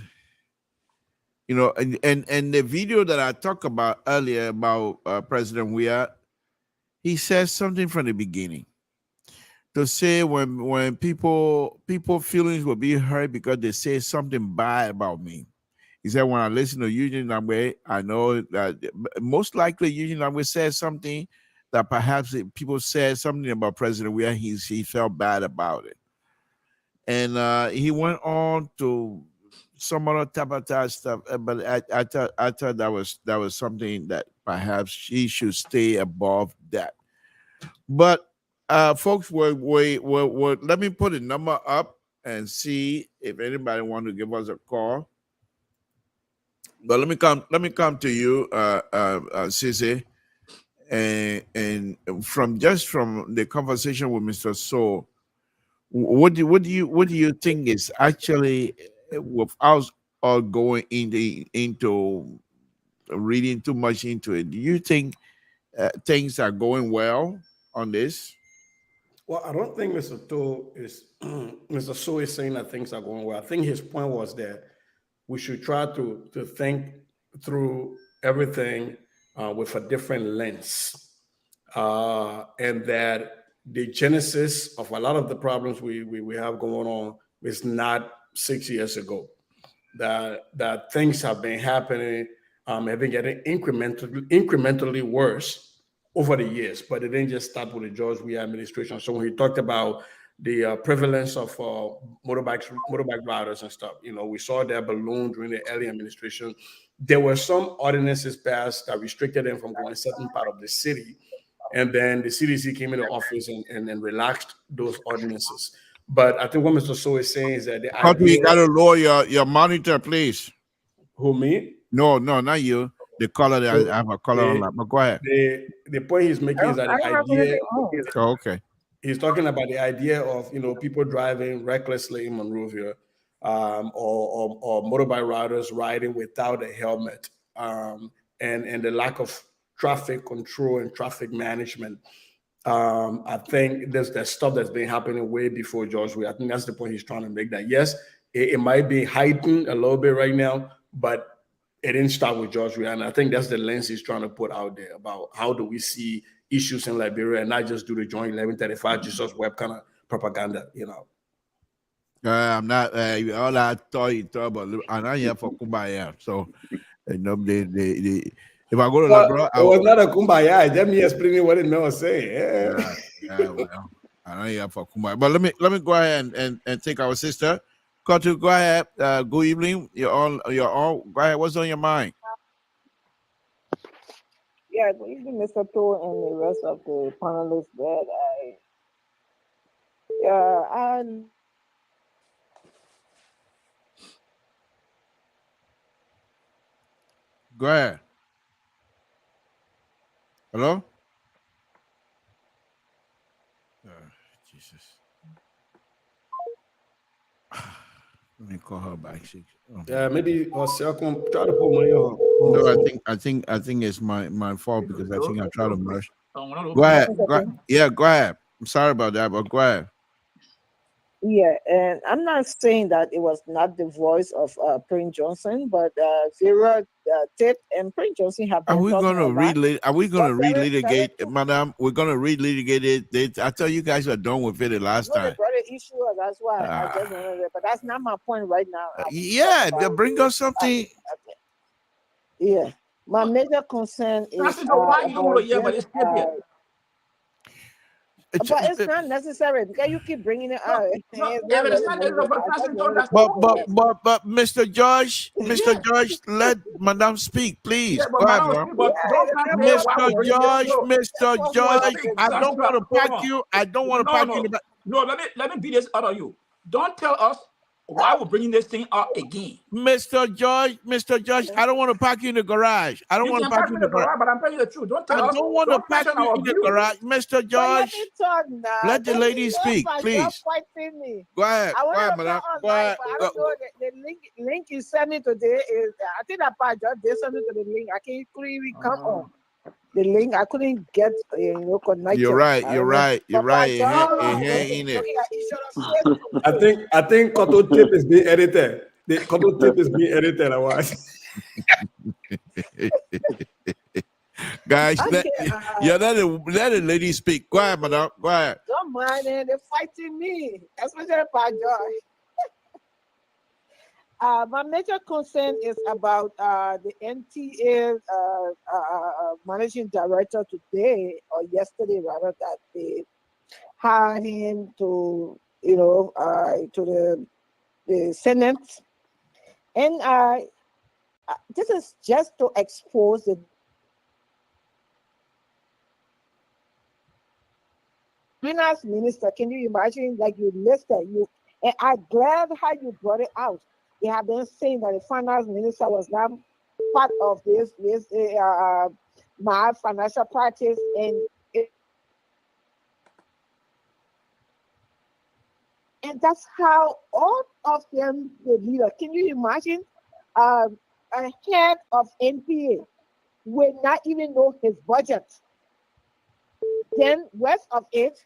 and the video that I talked about earlier about President Weah, he says something from the beginning. To say when people feelings will be hurt because they say something bad about me. He said, when I listen to Eugene Nambwe, I know that most likely Eugene Nambwe said something that perhaps people said something about President Weah, he felt bad about it. And he went on to some other type of stuff, but I thought that was something that perhaps he should stay above that. But folks, let me put a number up and see if anybody want to give us a call. But let me come to you, Sisi, and from the conversation with Mr. So, what do you think is actually, without all going into reading too much into it, do you think things are going well on this? Well, I don't think Mr. To is Mr. So is saying that things are going well. I think his point was that we should try to think through everything with a different lens, and that the genesis of a lot of the problems we have going on is not 6 years ago. That things have been happening, have been getting incrementally worse over the years, but it didn't just start with the George Weah administration. So when he talked about the prevalence of motorbike riders and stuff, we saw that balloon during the early administration. There were some ordinances passed that restricted them from going a certain part of the city, and then the CDC came into office and relaxed those ordinances. But I think what Mr. So is saying is that the idea, You got to lower your monitor, please. Who, me? No, not you. The color that I have a color on that. But go ahead. The point he's making is that the idea. Oh, okay. He's talking about the idea of people driving recklessly in Monrovia, or motorbike riders riding without a helmet, and the lack of traffic control and traffic management. I think there's stuff that's been happening way before George Weah. I think that's the point he's trying to make. That yes, it might be heightened a little bit right now, but it didn't start with George Weah. And I think that's the lens he's trying to put out there about how do we see issues in Liberia and not just do the joint 1135 Jesus Webb kind of propaganda, you know. I'm not. All I thought you thought about, I'm not here for kumbaya. So, you know, if I go to Labrador, it was not a kumbaya. Let me explain what it was saying. Yeah, well, I'm not here for kumbaya. But let me go ahead and take our sister. Kotu, go ahead. Good evening. You're all. Go ahead. What's on your mind? Yeah, good evening, Mr. To and the rest of the panelists that Go ahead. Hello? Jesus. Let me call her back. Yeah, maybe or second try to put money on. No, I think it's my fault because I think I tried to merge. Go ahead. Go ahead. I'm sorry about that, but go ahead. Yeah, and I'm not saying that it was not the voice of Prince Johnson, but Vera Tate and Prince Johnson have been Are we going to relitigate? Are we going to relitigate, Madam? We're going to relitigate it. I thought you guys were done with it the last time. Brought an issue, that's why I just wanted it, but that's not my point right now. Yeah, they bring us something. Yeah, my major concern is why you don't want to hear about this but it's not necessary because you keep bringing it out. But Mr. George, let Madam speak, please. Go ahead, Madam. Mr. George, I don't want to pack you. I don't want to pack you in the back. No, let me be this out of you. Don't tell us why we're bringing this thing up again. Mr. George, I don't want to park you in the garage. I don't want to park you in the garage. But I'm telling you the truth. Don't tell us. I don't want to park you in the garage. Mr. George, let the lady speak, please. Go ahead. Go ahead, madam. Go ahead. I don't know the link you sent me today is, I think that part just they sent me to the link. I couldn't even come on. The link I couldn't get, connected. You're right. I think Koto tape is being edited. The Koto tape is being edited. I watch. Guys, let the lady speak. Go ahead, madam. Go ahead. Don't mind it. They're fighting me, especially about Joy. My major concern is about the NTA managing director today or yesterday, rather, that they hired him to, to the Senate, and this is just to expose the finance minister. Can you imagine? Like you listed you, and I'm glad how you brought it out. They have been saying that the finance minister was not part of this my financial practice, and that's how all of them the leader. Can you imagine a head of NPA will not even know his budget? Then rest of it,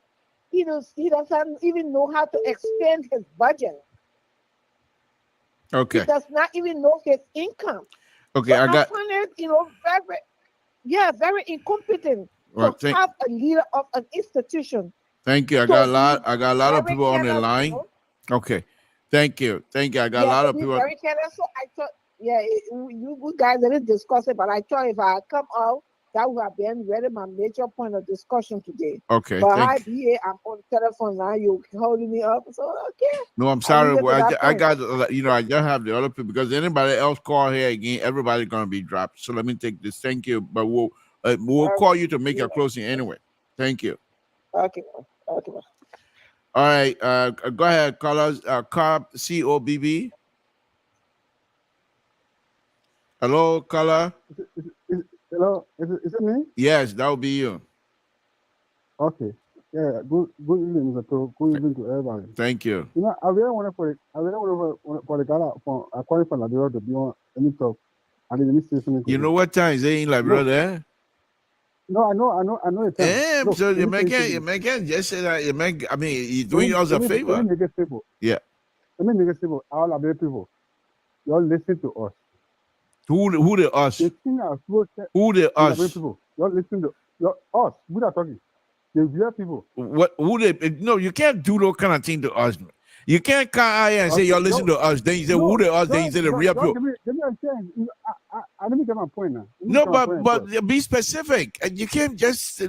he doesn't even know how to expand his budget. Okay. He does not even know his income. Okay, so I find it, very incompetent to have a leader of an institution. Thank you. I got a lot of people on the line. Okay. Thank you. I got a lot of people. Very careless. So I thought, you guys didn't discuss it, but I thought if I come out, that would have been really my major point of discussion today. Okay. But I'm on the telephone now. You're holding me up. So, okay. No, I'm sorry. I got, I just have the other people because anybody else call here again, everybody's going to be dropped. So let me take this. Thank you. But we'll call you to make a closing anyway. Thank you. Okay. All right. Go ahead, callers. COBB. Hello, caller. Hello, is it me? Yes, that will be you. Okay. Yeah. Good evening, Mr. Pro. Good evening to everybody. Thank you. I really wanted for the guy from calling from Liberia to be on any talk, and the ministration. You know what time is it in Liberia there? No, I know the term. Yeah, Look, so let you me say make it to it, you you. make it just say that you make. I mean, you're doing us a Let favor. me make it simple. Yeah. Let me make it simple. All of the people, y'all listen to us. Who the us? The thing are Who the us? us? Y'all listen to us. We are talking. The real people. What? Who the? No, you can't do those kind of thing to us. You can't come out here and say Okay, y'all listen to us. Then you say who the us? Then you say the real people. Give me a chance. Let me get my point now. No, but be specific. And you can't just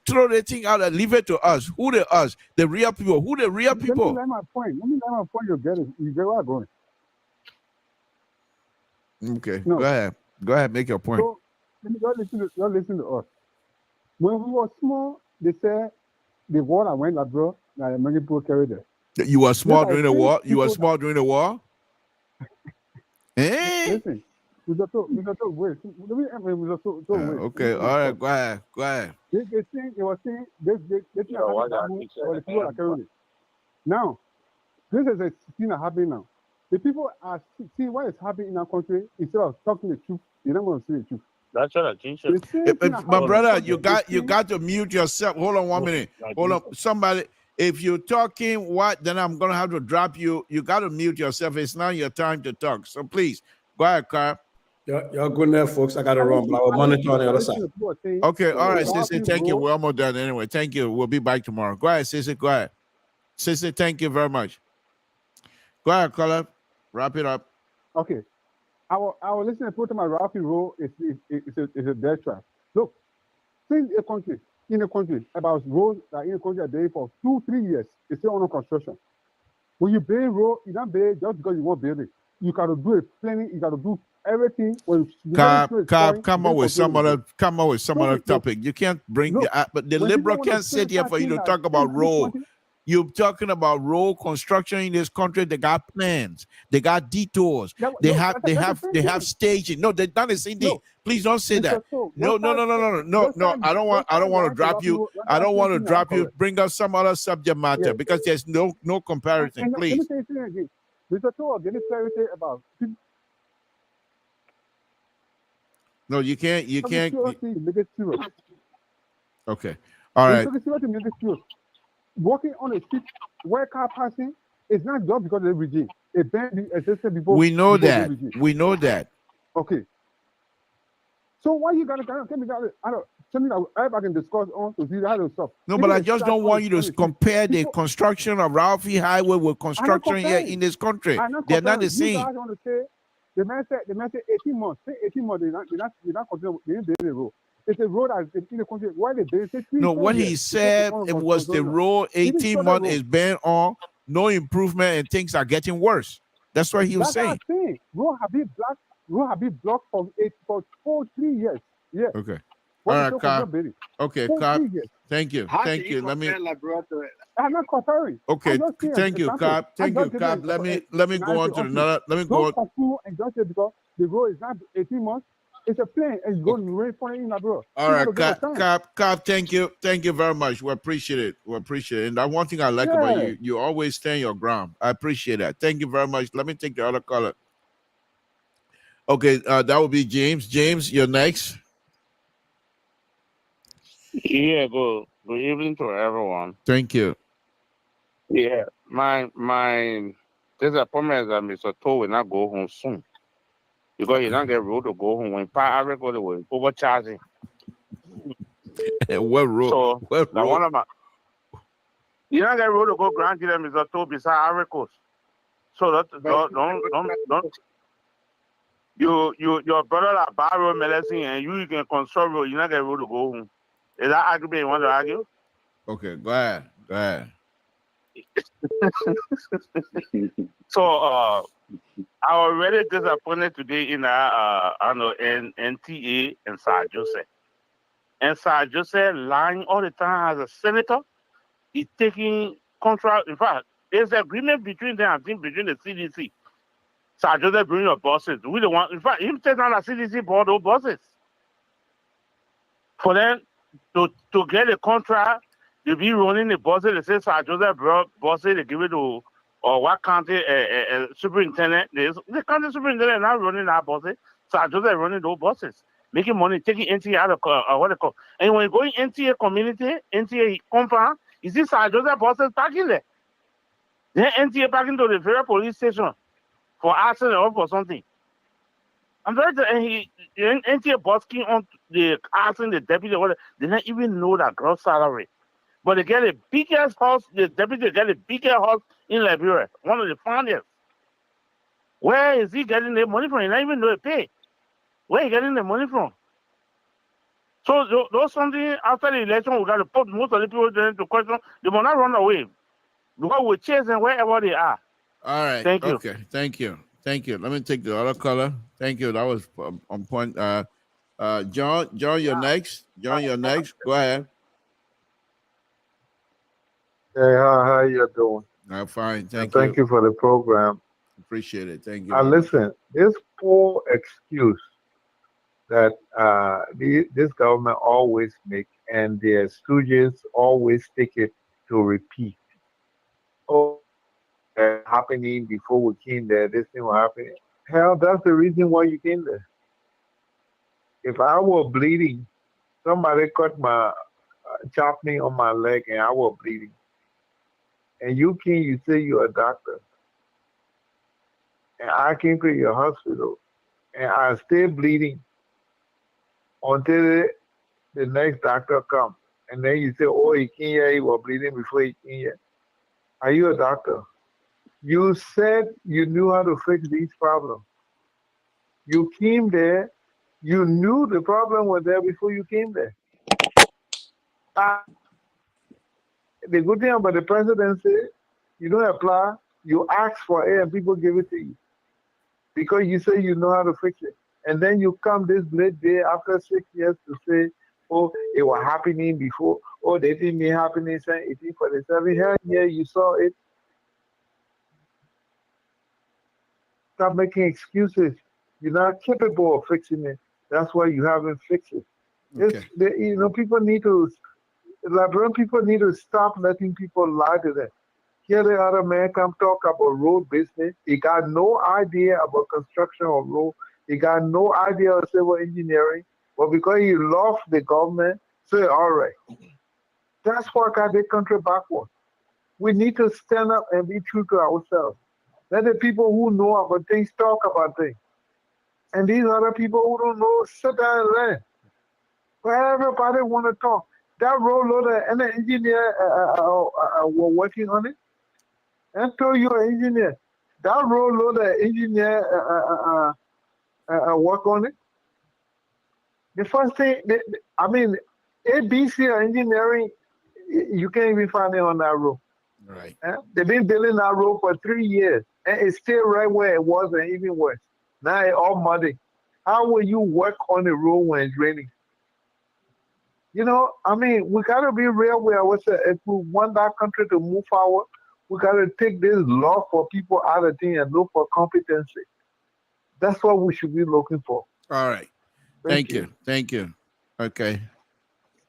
throw the thing out and leave it to us. Who the us? The real people. Who the real people? Let me let my point. You get it. You get where I'm going. Okay. No. Go ahead. Go ahead. Make your point. So y'all listen to us. When we were small, they said the war that went abroad, that many people carried it. You were small during the war. You were small during the war. Listen, wait. Okay. All right. Go ahead. Go ahead. They were saying this thing happened or the people are carrying it. Now, this is a thing that happening now. The people are seeing what is happening in our country instead of talking the truth. They're not going to say the truth. That's what I teach. My brother, you got to mute yourself. Hold on 1 minute. Hold on. Somebody, if you're talking, then I'm gonna have to drop you. You got to mute yourself. It's not your time to talk. So please go ahead, Carl. Y'all good there, folks. I gotta run, but I will monitor on the other side. Okay, all right, Sissy. Thank you. We're almost done anyway. Thank you. We'll be back tomorrow. Go ahead, Sissy. Go ahead. Sissy, thank you very much. Go ahead, Carl. Wrap it up. Okay. I will listen to put my Ralphie role is a death trap. Look, in a country about roads that in a country are there for 2-3 years, it's still under construction. When you build road, you don't build just because you want to build it. You gotta do a planning, you gotta do everything. Come on with some other topic. You can't bring but the liberal can't sit here for you to talk about road. You're talking about road construction in this country. They got plans. They got detours. They have staging. No, they're not the same thing. Please don't say that. No. I don't want to drop you. I don't want to drop you. Bring up some other subject matter because there's no comparison. Please. Let me say something again. Mr. Toa, give me clarity about. No, you can't. You can't. Okay. All right. Walking on a street where car passing is not just because of the regime. It banned existed before. We know that. We know that. Okay. So why you gotta tell me that? I don't something that everybody can discuss on to see how to stop. No, but I just don't want you to compare the construction of Ralphie Highway with construction here in this country. They're not the same. You guys want to say the man said 18 months. Say 18 months. They're not consider the road. It's a road that's in the country. Why they say no, what he said it was the road 18 months is been on, no improvement, and things are getting worse. That's what he was saying. Road have been blocked for 3 years. Yeah. Okay. All right, Carl. Okay, Carl. Thank you. Thank you. Let me. I'm not comparing. Okay. Thank you, Carl. Thank you, Carl. Let me go on to another. Let me go on. And just say because the road is not 18 months. It's a plane and it's going to rain for it in abroad. All right, Cap, thank you. Thank you very much. We appreciate it. And that one thing I like about you, you always stand your ground. I appreciate that. Thank you very much. Let me take the other caller. Okay, that would be James. James, you're next. Yeah, good evening to everyone. Thank you. Yeah, my disappointment is that Mr. Toe will not go home soon. Because he don't get road to go home. When Power go to work, overcharging. What road? So what road? One of my, you don't get road to go grant them Mr. Toe beside Ivory Coast. So don't your brother like borrow medicine and you can construct road, you don't get road to go home. Is that argument you want to argue? Okay, go ahead. So I was really disappointed today in NTA and Sir Joseph. And Sir Joseph lying all the time as a senator. He's taking contract. In fact, there's an agreement between them, I think, between the CDC. Sir Joseph bringing up buses. We don't want, in fact, him taking on the CDC bought those buses. For them to get a contract, they be running the buses. They say Sir Joseph brought buses, they give it to what county superintendent. The county superintendent not running our buses. Sir Joseph running those buses. making money, taking NTA out of what they call. And when you go in NTA community, NTA compound, you see Sir Joseph buses parking there. Then NTA parking to the very police station for accident or for something. I'm very and NTA busking on the asking the deputy what they don't even know that gross salary. But they get the biggest house, the deputy get the biggest house in Liberia, one of the finest. Where is he getting the money from? He don't even know the pay. Where he getting the money from? So those something after the election, we got to put most of the people into question. They will not run away because we chase them wherever they are. All right. Thank you. Okay. Thank you. Thank you. Let me take the other color. Thank you. That was on point. John, you're next. John, you're next. Go ahead. Hey, how you doing? I'm fine. And Thank you. thank you for the program. Appreciate it. Thank you. Very much. Listen, this poor excuse that this government always make and their stooges always take it to repeat. Oh, that happening before we came there, this thing will happen. Hell, that's the reason why you came there. If I were bleeding, somebody cut my chopped me on my leg and I was bleeding, and you came, you say you're a doctor, and I came to your hospital, and I stay bleeding until the next doctor comes, and then you say, oh, he came here, he was bleeding before he came here. Are you a doctor? You said you knew how to fix these problems. You came there, you knew the problem was there before you came there. The good thing about the presidency, you don't apply, you ask for it and people give it to you. Because you say you know how to fix it. And then you come this late day after 6 years to say, oh, it was happening before. Oh, they didn't mean happening since 1847. Hell yeah, you saw it. Stop making excuses. You're not capable of fixing it. That's why you haven't fixed it. Okay. People need to, Liberian people need to stop letting people lie to them. Here the other man come talk about road business. He got no idea about construction of road. He got no idea of civil engineering. But because he loved the government, say, all right. That's what got the country backward. We need to stand up and be true to ourselves. Let the people who know about things talk about things. And these other people who don't know, sit down and learn. But everybody want to talk. That road loader and the engineer were working on it. And told you an engineer. That road loader engineer work on it. The first thing, ABC engineering, you can't even find it on that road. Right. They've been building that road for 3 years, and it's still right where it was, and even worse. Now it's all muddy. How will you work on the road when it's raining? We got to be real with ourselves. If we want that country to move forward, we got to take this law for people out of thing and look for competency. That's what we should be looking for. All right. Thank you. Thank you. Okay.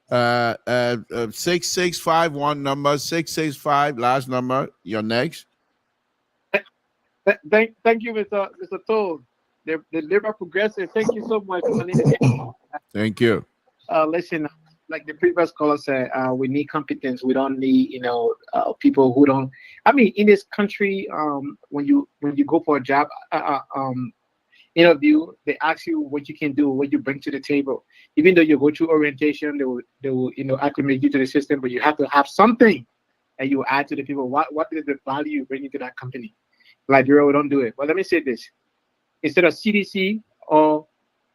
6651 number 665 last number. You're next. Thank you, Mr. Toll, the Liberal Progressive. Thank you so much. Thank you. Listen, like the previous caller said, we need competence. We don't need, people who don't. In this country, when you go for a job interview, they ask you what you can do, what you bring to the table. Even though you go through orientation, they will acclimate you to the system, but you have to have something that you add to the people. What is the value you bring into that company? Liberia, we don't do it. But let me say this: instead of CDC or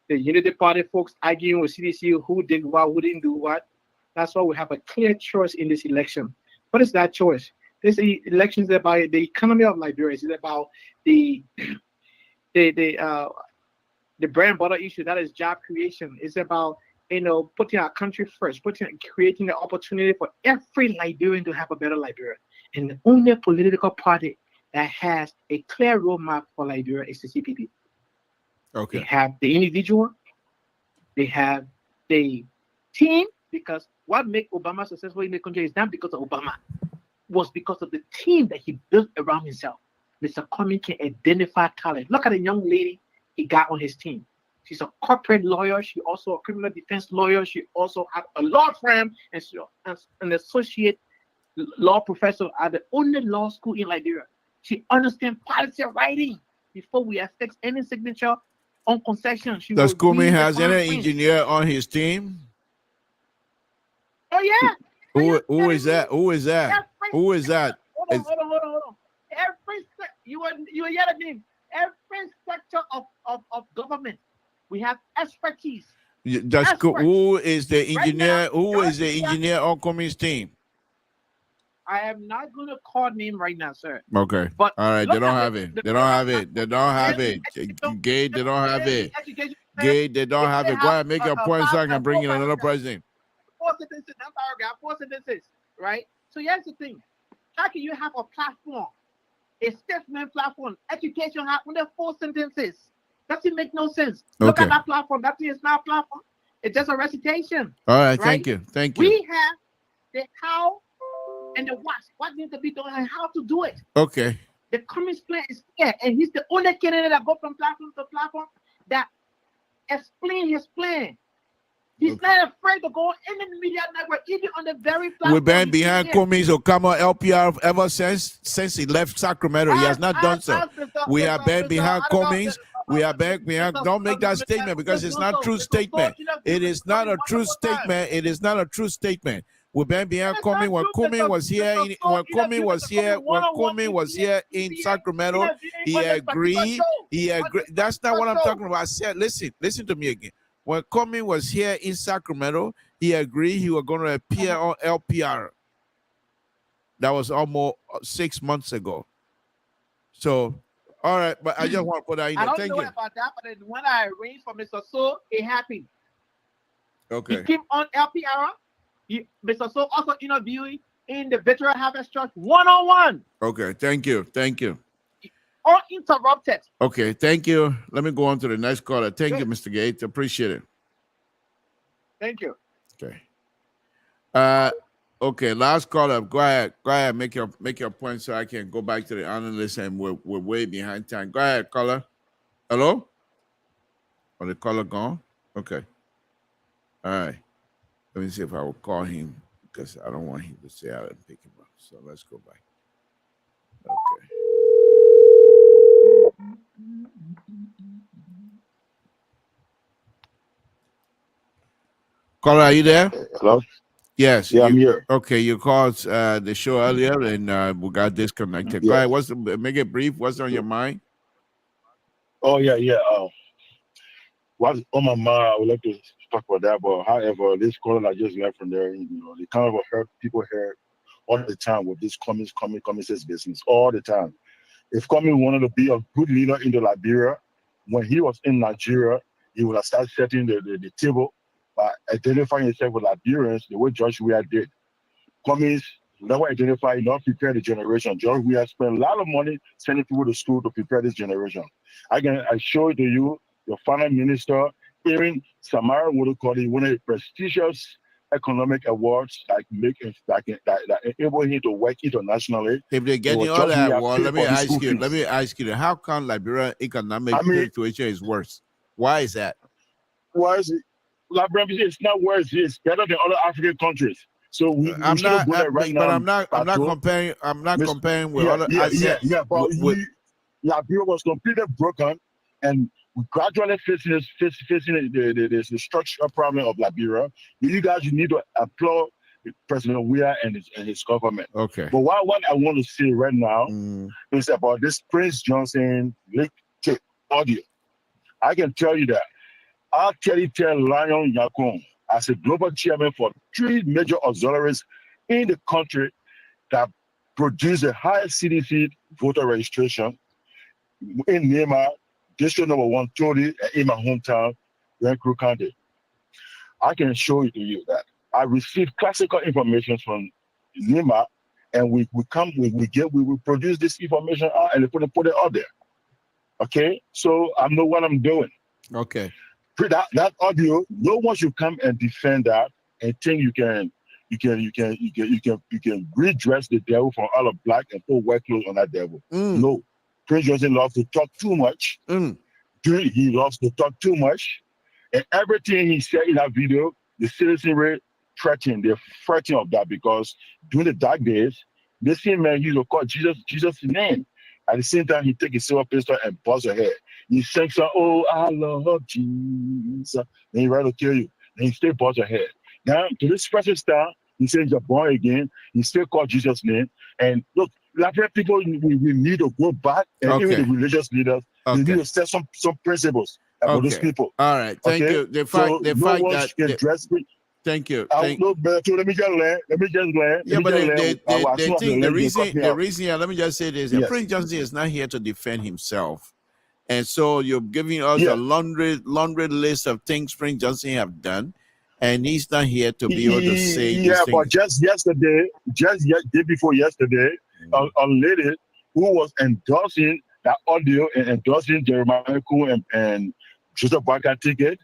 the Unity Party folks arguing with CDC who did what, who didn't do what, that's why we have a clear choice in this election. What is that choice? This election is about the economy of Liberia. It's about the bread and butter issue, that is job creation. It's about putting our country first, creating the opportunity for every Liberian to have a better Liberia. And the only political party that has a clear roadmap for Liberia is the CPP. Okay. They have the individual, they have the team, because what made Obama successful in the country is not because of Obama, was because of the team that he built around himself. Mr. Cummings can identify talent. Look at the young lady he got on his team. She's a corporate lawyer. She also a criminal defense lawyer. She also has a law firm, and she's an associate law professor at the only law school in Liberia. She understands policy writing before we affix any signature on concession. She Does will Kumi read the has fine any print. engineer on his team? Oh yeah. Who is that? Who is that? Who is that? Hold on. Every you will hear the name. Every sector of government, we have expertise. Who is the engineer? Right now, who is the engineer on Kumi's team? I am not going to call name right now, sir. Okay. But all right, they don't have it. They don't have it. They don't have it. Gay, they don't have it. Gay, they don't have it. Go ahead, make your point so I can bring in another president. 4 sentences, I'm sorry, I got 4 sentences, right? So here's the thing. How can you have a platform, a statement platform, education have under 4 sentences? Doesn't make no sense. Look at that platform. That thing is not a platform. It's just a recitation. All right, right? thank you. Thank you. We have the how and the what needs to be done and how to do it. Okay. The Cummings plan is here, and he's the only candidate that go from platform to platform that explain his plan. He's not afraid to go in the media network, even on the very platform. We've been behind Kumi's Okama LPR ever since he left Sacramento. He has not done so. We have been behind Cummings. We are back behind. Don't make that statement because it's not a true statement. It is not a true statement. It is not a true statement. We've been behind Cummings when Cummings was here. When Cummings was here in Sacramento, he agreed. He agreed. That's not what I'm talking about. I said, listen to me again. When Cummings was here in Sacramento, he agreed he was going to appear on LPR. That was almost 6 months ago. So, all right, but I just want to put that in there. I don't Thank know you. about that, but when I arranged for Mr. So, it happened. Okay. He came on LPR. Mr. So also interviewing in the Veteran Harvest Church one-on-one. Okay, thank you. Thank you. Uninterrupted. Okay, thank you. Let me go on to the next caller. Thank you, Mr. Gates. Appreciate it. Thank you. Okay. Okay, last caller. Go ahead. Make your point so I can go back to the analyst and we're way behind time. Go ahead, caller. Hello? Or the caller gone? Okay. All right. Let me see if I will call him because I don't want him to say I didn't pick him up. So let's go back. Okay. Caller, are you there? Hello? Yes. Yeah, I'm here. Okay, you called the show earlier and we got disconnected. Yeah. Go ahead. Make it brief. What's on your mind? Oh, yeah. What's on my mind, I would like to talk about that, but however, this caller I just left from there, they kind of hurt people here all the time with this Cummings business, all the time. If Cummings wanted to be a good leader in the Liberia, when he was in Nigeria, he would have started setting the table by identifying himself with Liberians the way George Weah did. Cummings never identified, not prepare the generation. George Weah spent a lot of money sending people to school to prepare this generation. I show it to you, your finance minister, Aaron Samara Wodokodi, won a prestigious economic awards that enable him to work internationally. If they're getting all that award, let me ask you, how come Liberia economic situation is worse? Why is that? Why is it? Liberia, it's not worse. It's better than other African countries. So we I'm not comparing. I'm not Miss, comparing with yeah, other. Yeah. But Liberia was completely broken, and we gradually facing the structural problem of Liberia. You guys, you need to applaud President Weah and his government. Okay. But what I want to say right now is about this Prince Johnson leak tape audio. I can tell you that our tell Lion Yakon, as a global chairman for 3 major auxiliaries in the country that produce the highest CDC voter registration in Nema, district number 130 in my hometown, Yankuru County. I can show it to you that I received classical information from Nema, and we produce this information out and put it out there. Okay, so I know what I'm doing. Okay. That audio, no one should come and defend that and think you can redress the devil from all of black and put white clothes on that devil. No, Prince Johnson loves to talk too much. he loves to talk too much. And everything he said in that video, the citizenry threatened. They're frightened of that because during the dark days, they see man, he will call Jesus' name. At the same time, he take his silver pistol and bust her head. He sings, "Oh, I love Jesus." Then he ready to kill you. Then he still bust her head. Now, to this special star, he says you're born again. He still called Jesus' name. And look, like people, we need to go back, and even the religious leaders, they need to set some principles about those people. All right. Thank you. The fact that can dress me. Thank you. No, but let me just land. Yeah, but the reason, let me just say this: Prince Johnson is not here to defend himself, and so you're giving us a laundry list of things Prince Johnson have done, and he's not here to be able to say. Yeah, but just yesterday, day before yesterday, a lady who was endorsing that audio and endorsing Jeremiah Cool and Joseph Barker ticket.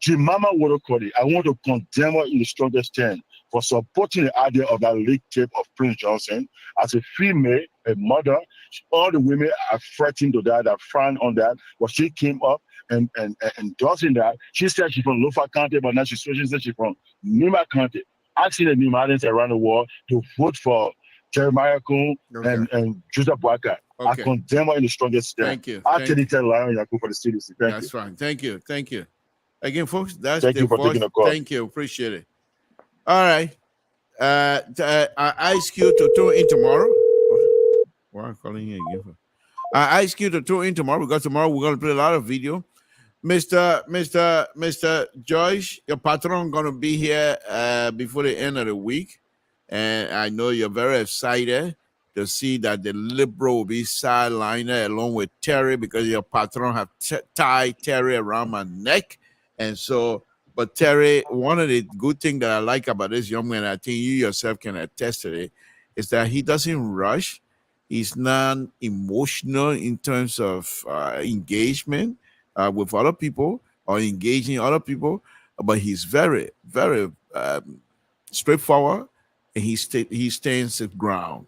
Jimama Wodokodi, I want to condemn her in the strongest term for supporting the idea of that leaked tape of Prince Johnson. As a female, a mother, all the women are frightened to that, are frowned on that. But she came up and endorsing that. She said she's from Lofa County, but now she said she's from Nima County. Asking the Nimadians around the world to vote for Jeremiah Kuhn and Joseph Boaka. I condemn her in the strongest term. Thank you. I tell you, Lion Yaku for the CDC. Thank you. That's fine. Thank you. Thank you. Again, folks, that's Thank you for taking the call. Thank you. Appreciate it. All right. I ask you to tune in tomorrow. Why am I calling you again? I ask you to tune in tomorrow because tomorrow we're going to play a lot of video. Mr. Joyce, your patron going to be here before the end of the week. And I know you're very excited to see that the Liberal will be sidelined along with Terry because your patron have tied Terry around my neck. And so, but Terry, one of the good things that I like about this young man, I think you yourself can attest to it, is that he doesn't rush. He's non-emotional in terms of engagement with other people or engaging other people, but he's very, very straightforward, and he stands his ground.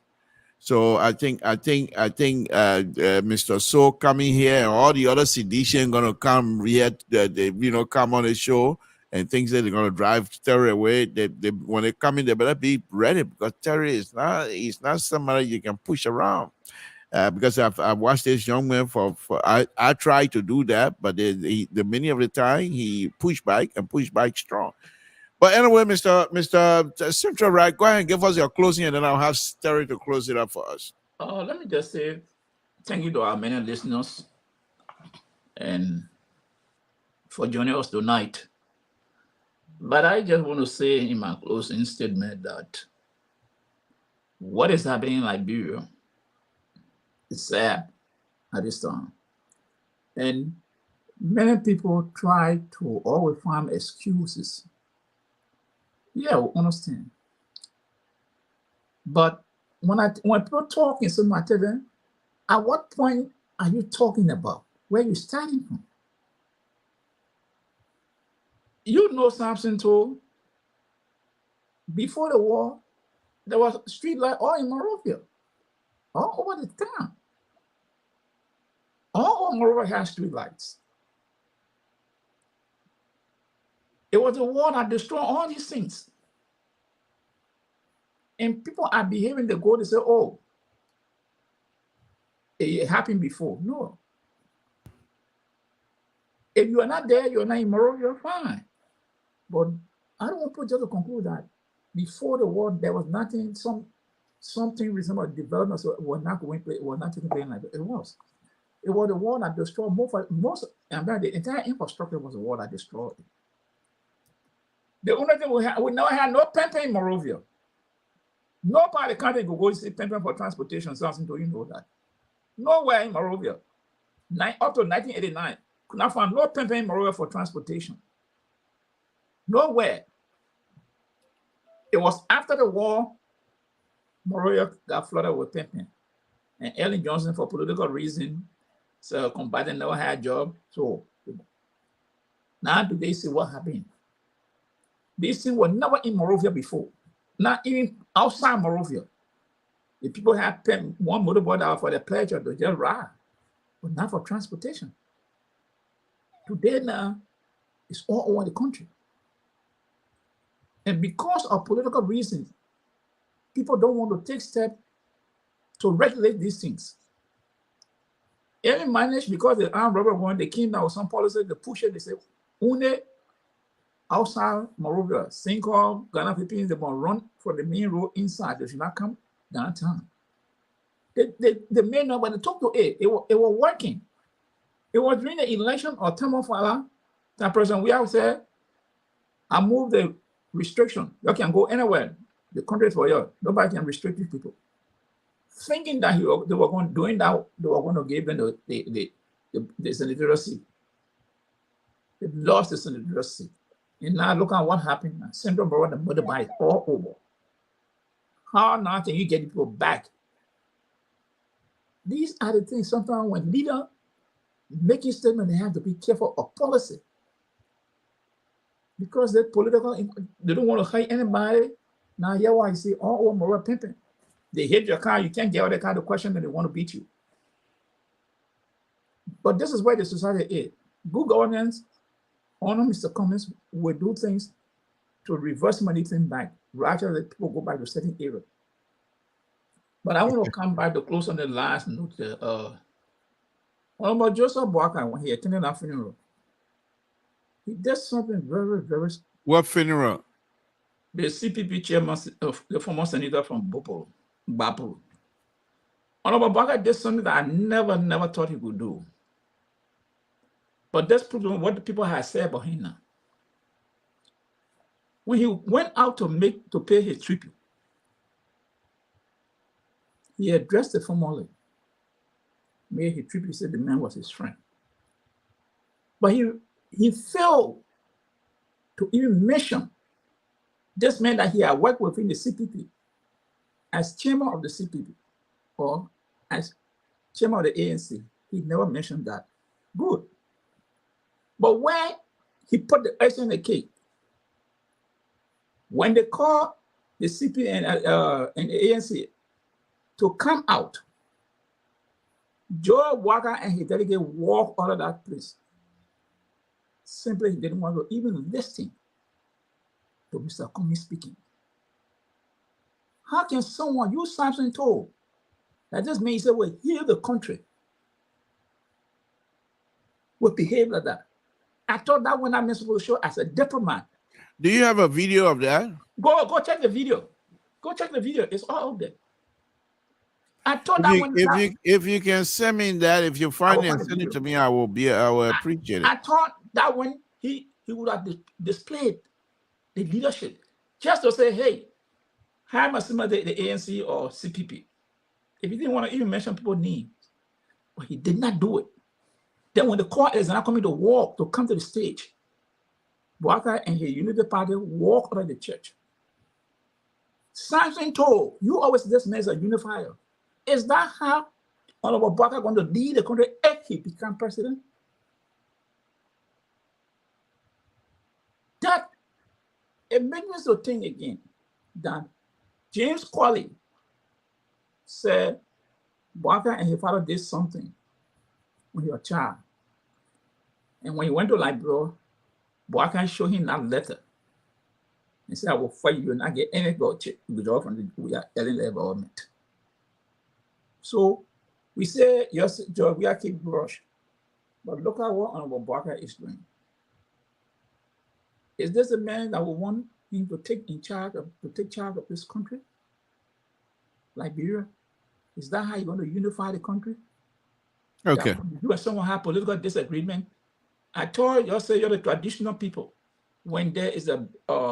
So I think Mr. So coming here and all the other sedition gonna come here, come on the show and think that they're gonna drive Terry away. When they come in, they better be ready because Terry is not somebody you can push around. Because I've watched this young man I try to do that, but the many of the time he push back strong. But anyway, Mr. Central Right, go ahead and give us your closing, and then I'll have Terry to close it up for us. Let me just say thank you to our many listeners and for joining us tonight. But I just want to say in my closing statement that what is happening in Liberia is sad at this time. And many people try to always find excuses. Yeah, we understand. But when people talk in some matter, at what point are you talking about? Where are you starting from? You know, Samson told before the war, there was street light all in Monrovia, all over the town. All over Monrovia has street lights. It was the war that destroyed all these things. And people are behaving, they go to say, oh, it happened before. No. If you are not there, you're not in Monrovia, you're fine. But I don't want people just to conclude that before the war, there was nothing, something reasonable development was not going to, was not taking place like it was. It was the war that destroyed the entire infrastructure was the war that destroyed it. The only thing we never had no pimping in Monrovia. No part of the country could go see pimping for transportation, something do you know that? Nowhere in Monrovia. Up to 1989, could not find no pimping in Monrovia for transportation. Nowhere. It was after the war, Monrovia got flooded with pimping. And Ellen Johnson, for political reasons, so combatant never had a job. So now do they see what happened? These things were never in Monrovia before. Not even outside Monrovia. The people had one motorboat out for the pleasure to just ride, but not for transportation. Today now, it's all over the country. And because of political reasons, people don't want to take steps to regulate these things. Any managed because the armed robber one, they came out with some policy, they push it, they say, only outside Monrovia, St. Paul, Ghana people, they want to run for the main road inside. They should not come downtown. They may not, but they talk to it. It was working. It was during the election or time of that person we have said, I move the restriction. You can go anywhere. The country is for you. Nobody can restrict these people. Thinking that they were going doing that, they were going to give them the senatorial seat. They lost the senatorial seat. And now look at what happened. Central Borough, the mother by all over. How now can you get people back? These are the things sometimes when leaders making statements, they have to be careful of policy. Because they're political, they don't want to hire anybody. Now, yeah, why you see all over moral pimping. They hit your car, you can't get out of the car, the question that they want to beat you. But this is where the society is. Good governance, honor Mr. Cummings will do things to reverse money thing back, rather than people go back to certain area. But I want to come back to close on the last note. About Joseph Walker, when he attended our funeral, he did something very, very. What funeral? The CPP chairman, the former senator from Bapu. Honorable Walker did something that I never thought he could do. But that's what the people have said about him now. When he went out to pay his tribute, he addressed the family. Made his tribute, said the man was his friend. But he failed to even mention this man that he had worked with in the CPP as chairman of the CPP or as chairman of the ANC. He never mentioned that. Good. But when he put the icing on the cake, when they called the CP and the ANC to come out, Joe Walker and his delegate walked out of that place. Simply, he didn't want to even listen to Mr. Cummings speaking. How can someone, you Samson told, that this man said, well, heal the country, would behave like that? I thought that when I'm supposed to show as a diplomat. Do you have a video of that? Go check the video. Go check the video. It's all out there. I thought If you can send me that, if you find it and send it to me, I will appreciate it. I thought that when he would have displayed the leadership, just to say, hey, hire my similar the ANC or CPP. If he didn't want to even mention people's names, but he did not do it. Then when the court is not coming to come to the stage, Walker and his Unity Party walk out of the church. Samson told, you always this man is a unifier. Is that how Honorable Walker going to lead the country if he becomes president? That it makes me to think again that James Colley said Walker and his father did something when he was a child. And when he went to Liberia, Walker showed him that letter. He said, I will fight you and not get any withdrawal from the LNL government. So we say, yes, George, we are keep brush. But look at what Honorable Walker is doing. Is this a man that will want him to take charge of this country? Liberia? Is that how you're going to unify the country? Okay. You and someone have political disagreement. I told you, say you're the traditional people. When there is a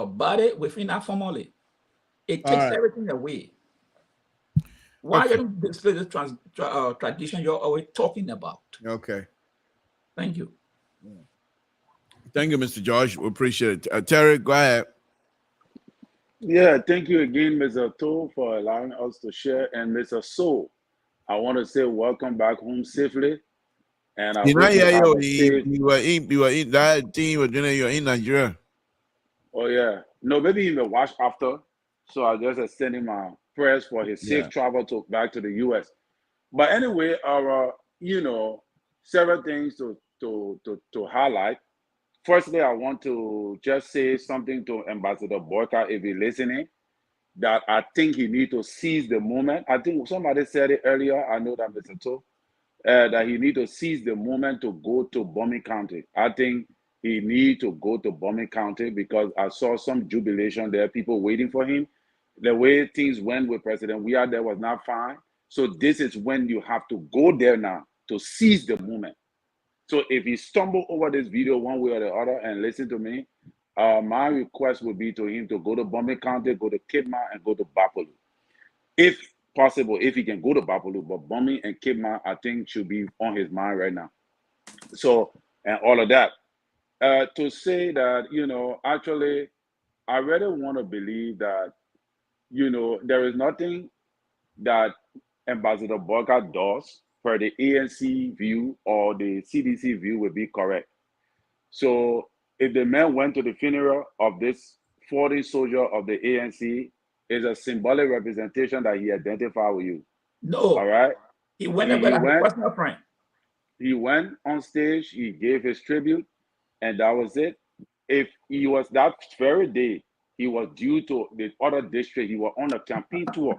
body within our family, it takes everything away. Why you don't display the tradition you're always talking about? Okay. Thank you. Thank you, Mr. George. We appreciate it. Terry, go ahead. Yeah, thank you again, Mr. To, for allowing us to share. And Mr. So, I want to say welcome back home safely. And I you hope you were in that thing was doing you're in Nigeria. Oh yeah. No, maybe he may watch after. So I just extending my prayers for his safe travel back to the US. But anyway, our several things to to highlight. Firstly, I want to just say something to Ambassador Boyka, if he's listening, that I think he needs to seize the moment. I think somebody said it earlier. I know that Mr. To, that he needs to seize the moment to go to Bombing County. I think he needs to go to Bombing County because I saw some jubilation there, people waiting for him. The way things went with President Weah there was not fine. So this is when you have to go there now to seize the moment. So if he stumble over this video one way or the other and listen to me, my request would be to him to go to Bombay County, go to Kidman, and go to Bapolu. If possible, if he can go to Bapolu, but Bombay and Kidman, I think should be on his mind right now. So, and all of that. To say that, you know, actually, I really want to believe that, you know, there is nothing that Ambassador Boyka does for the ANC view or the CDC view would be correct. So if the man went to the funeral of this 40 soldier of the ANC, is a symbolic representation that he identified with you. No. All right? He went there with a personal friend. He went on stage, he gave his tribute, and that was it. If he was that very day, he was due to the other district, he was on a campaign tour.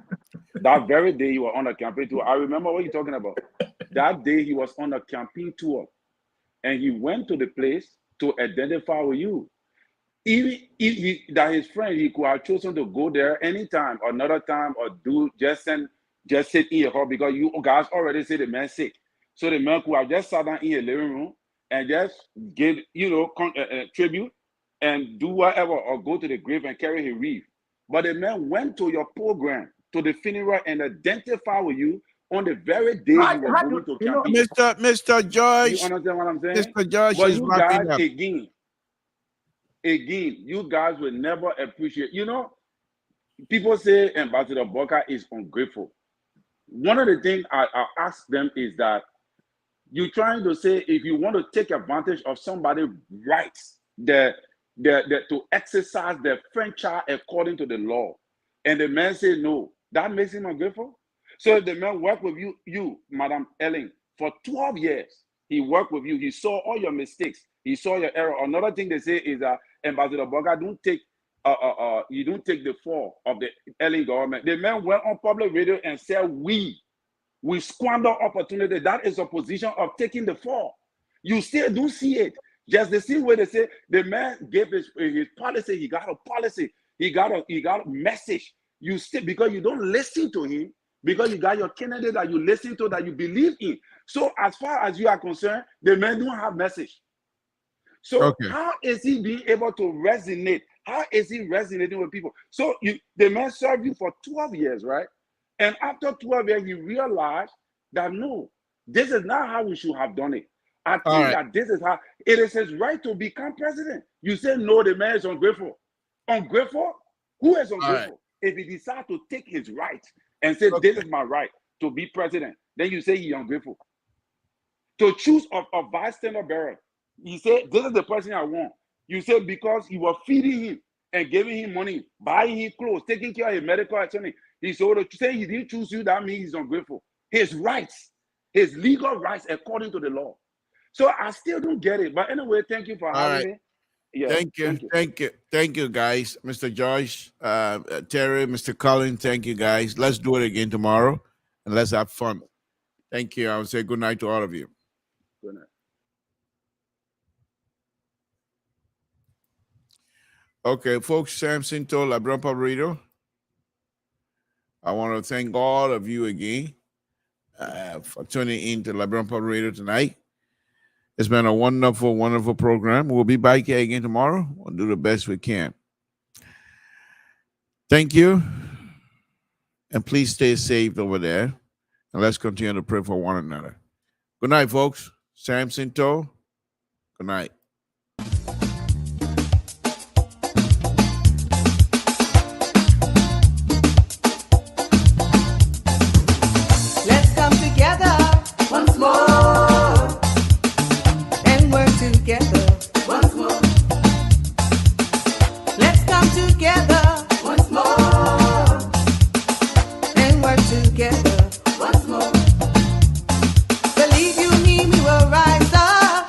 That very day, he was on a campaign tour. I remember what you're talking about. That day, he was on a campaign tour, and he went to the place to identify with you. Even if that his friend, he could have chosen to go there anytime, or another time, or just sit in your home because you guys already say the man sick. So the man could have just sat down in your living room and just give, you know, tribute and do whatever, or go to the grave and carry his wreath. But the man went to your program, to the funeral, and identified with you on the very day he was going to campaign. Mr. George, you understand what I'm saying? Mr. George but is you wrapping guys, up. Again, you guys will never appreciate. You know, people say Ambassador Boyka is ungrateful. One of the things I ask them is that you're trying to say if you want to take advantage of somebody's rights, to exercise their franchise according to the law, and the man say no, that makes him ungrateful. So if the man worked with you, Madam Ellen, for 12 years, he worked with you, he saw all your mistakes, he saw your error. Another thing they say is that Ambassador Boyka you don't take the fall of the Ellen government. The man went on public radio and said we squander opportunity. That is a position of taking the fall. You still do see it. Just the same way they say the man gave his policy, he got a policy, he got a message. You still, because you don't listen to him, because you got your candidate that you listen to, that you believe in. So as far as you are concerned, the man don't have message. So how is he being able to resonate? How is he resonating with people? So the man served you for 12 years, right? And after 12 years, he realized that no, this is not how we should have done it. I think that this is how it is his right to become president. You say no, the man is ungrateful. Ungrateful? Who is ungrateful? If he decides to take his right and say this is my right to be president, then you say he's ungrateful. To choose a vice standard bearer, he said this is the person I want. You say because you were feeding him and giving him money, buying him clothes, taking care of his medical attorney. He said to say he didn't choose you, that means he's ungrateful. His rights, his legal rights according to the law. So I still don't get it. But anyway, thank you for having me. Yeah, Thank you, guys. Mr. George, Terry, Mr. Colin, thank you, guys. Let's do it again tomorrow, and let's have fun. Thank you. I will say good night to all of you. Good night. Okay, folks, Samson told LeBron Pablito. I want to thank all of you again for tuning in to LeBron Pablito tonight. It's been a wonderful, wonderful program. We'll be back here again tomorrow. We'll do the best we can. Thank you. And please stay safe over there. And let's continue to pray for one another. Good night, folks. Samson told. Good night. Let's come together once more and work together once more. Let's come together once more and work together once more. Believe you, me, we will rise up.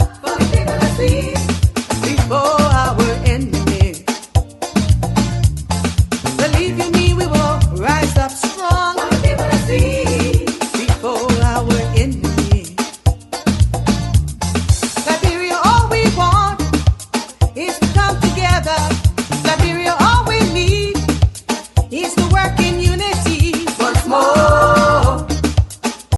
Let's come together. Liberia.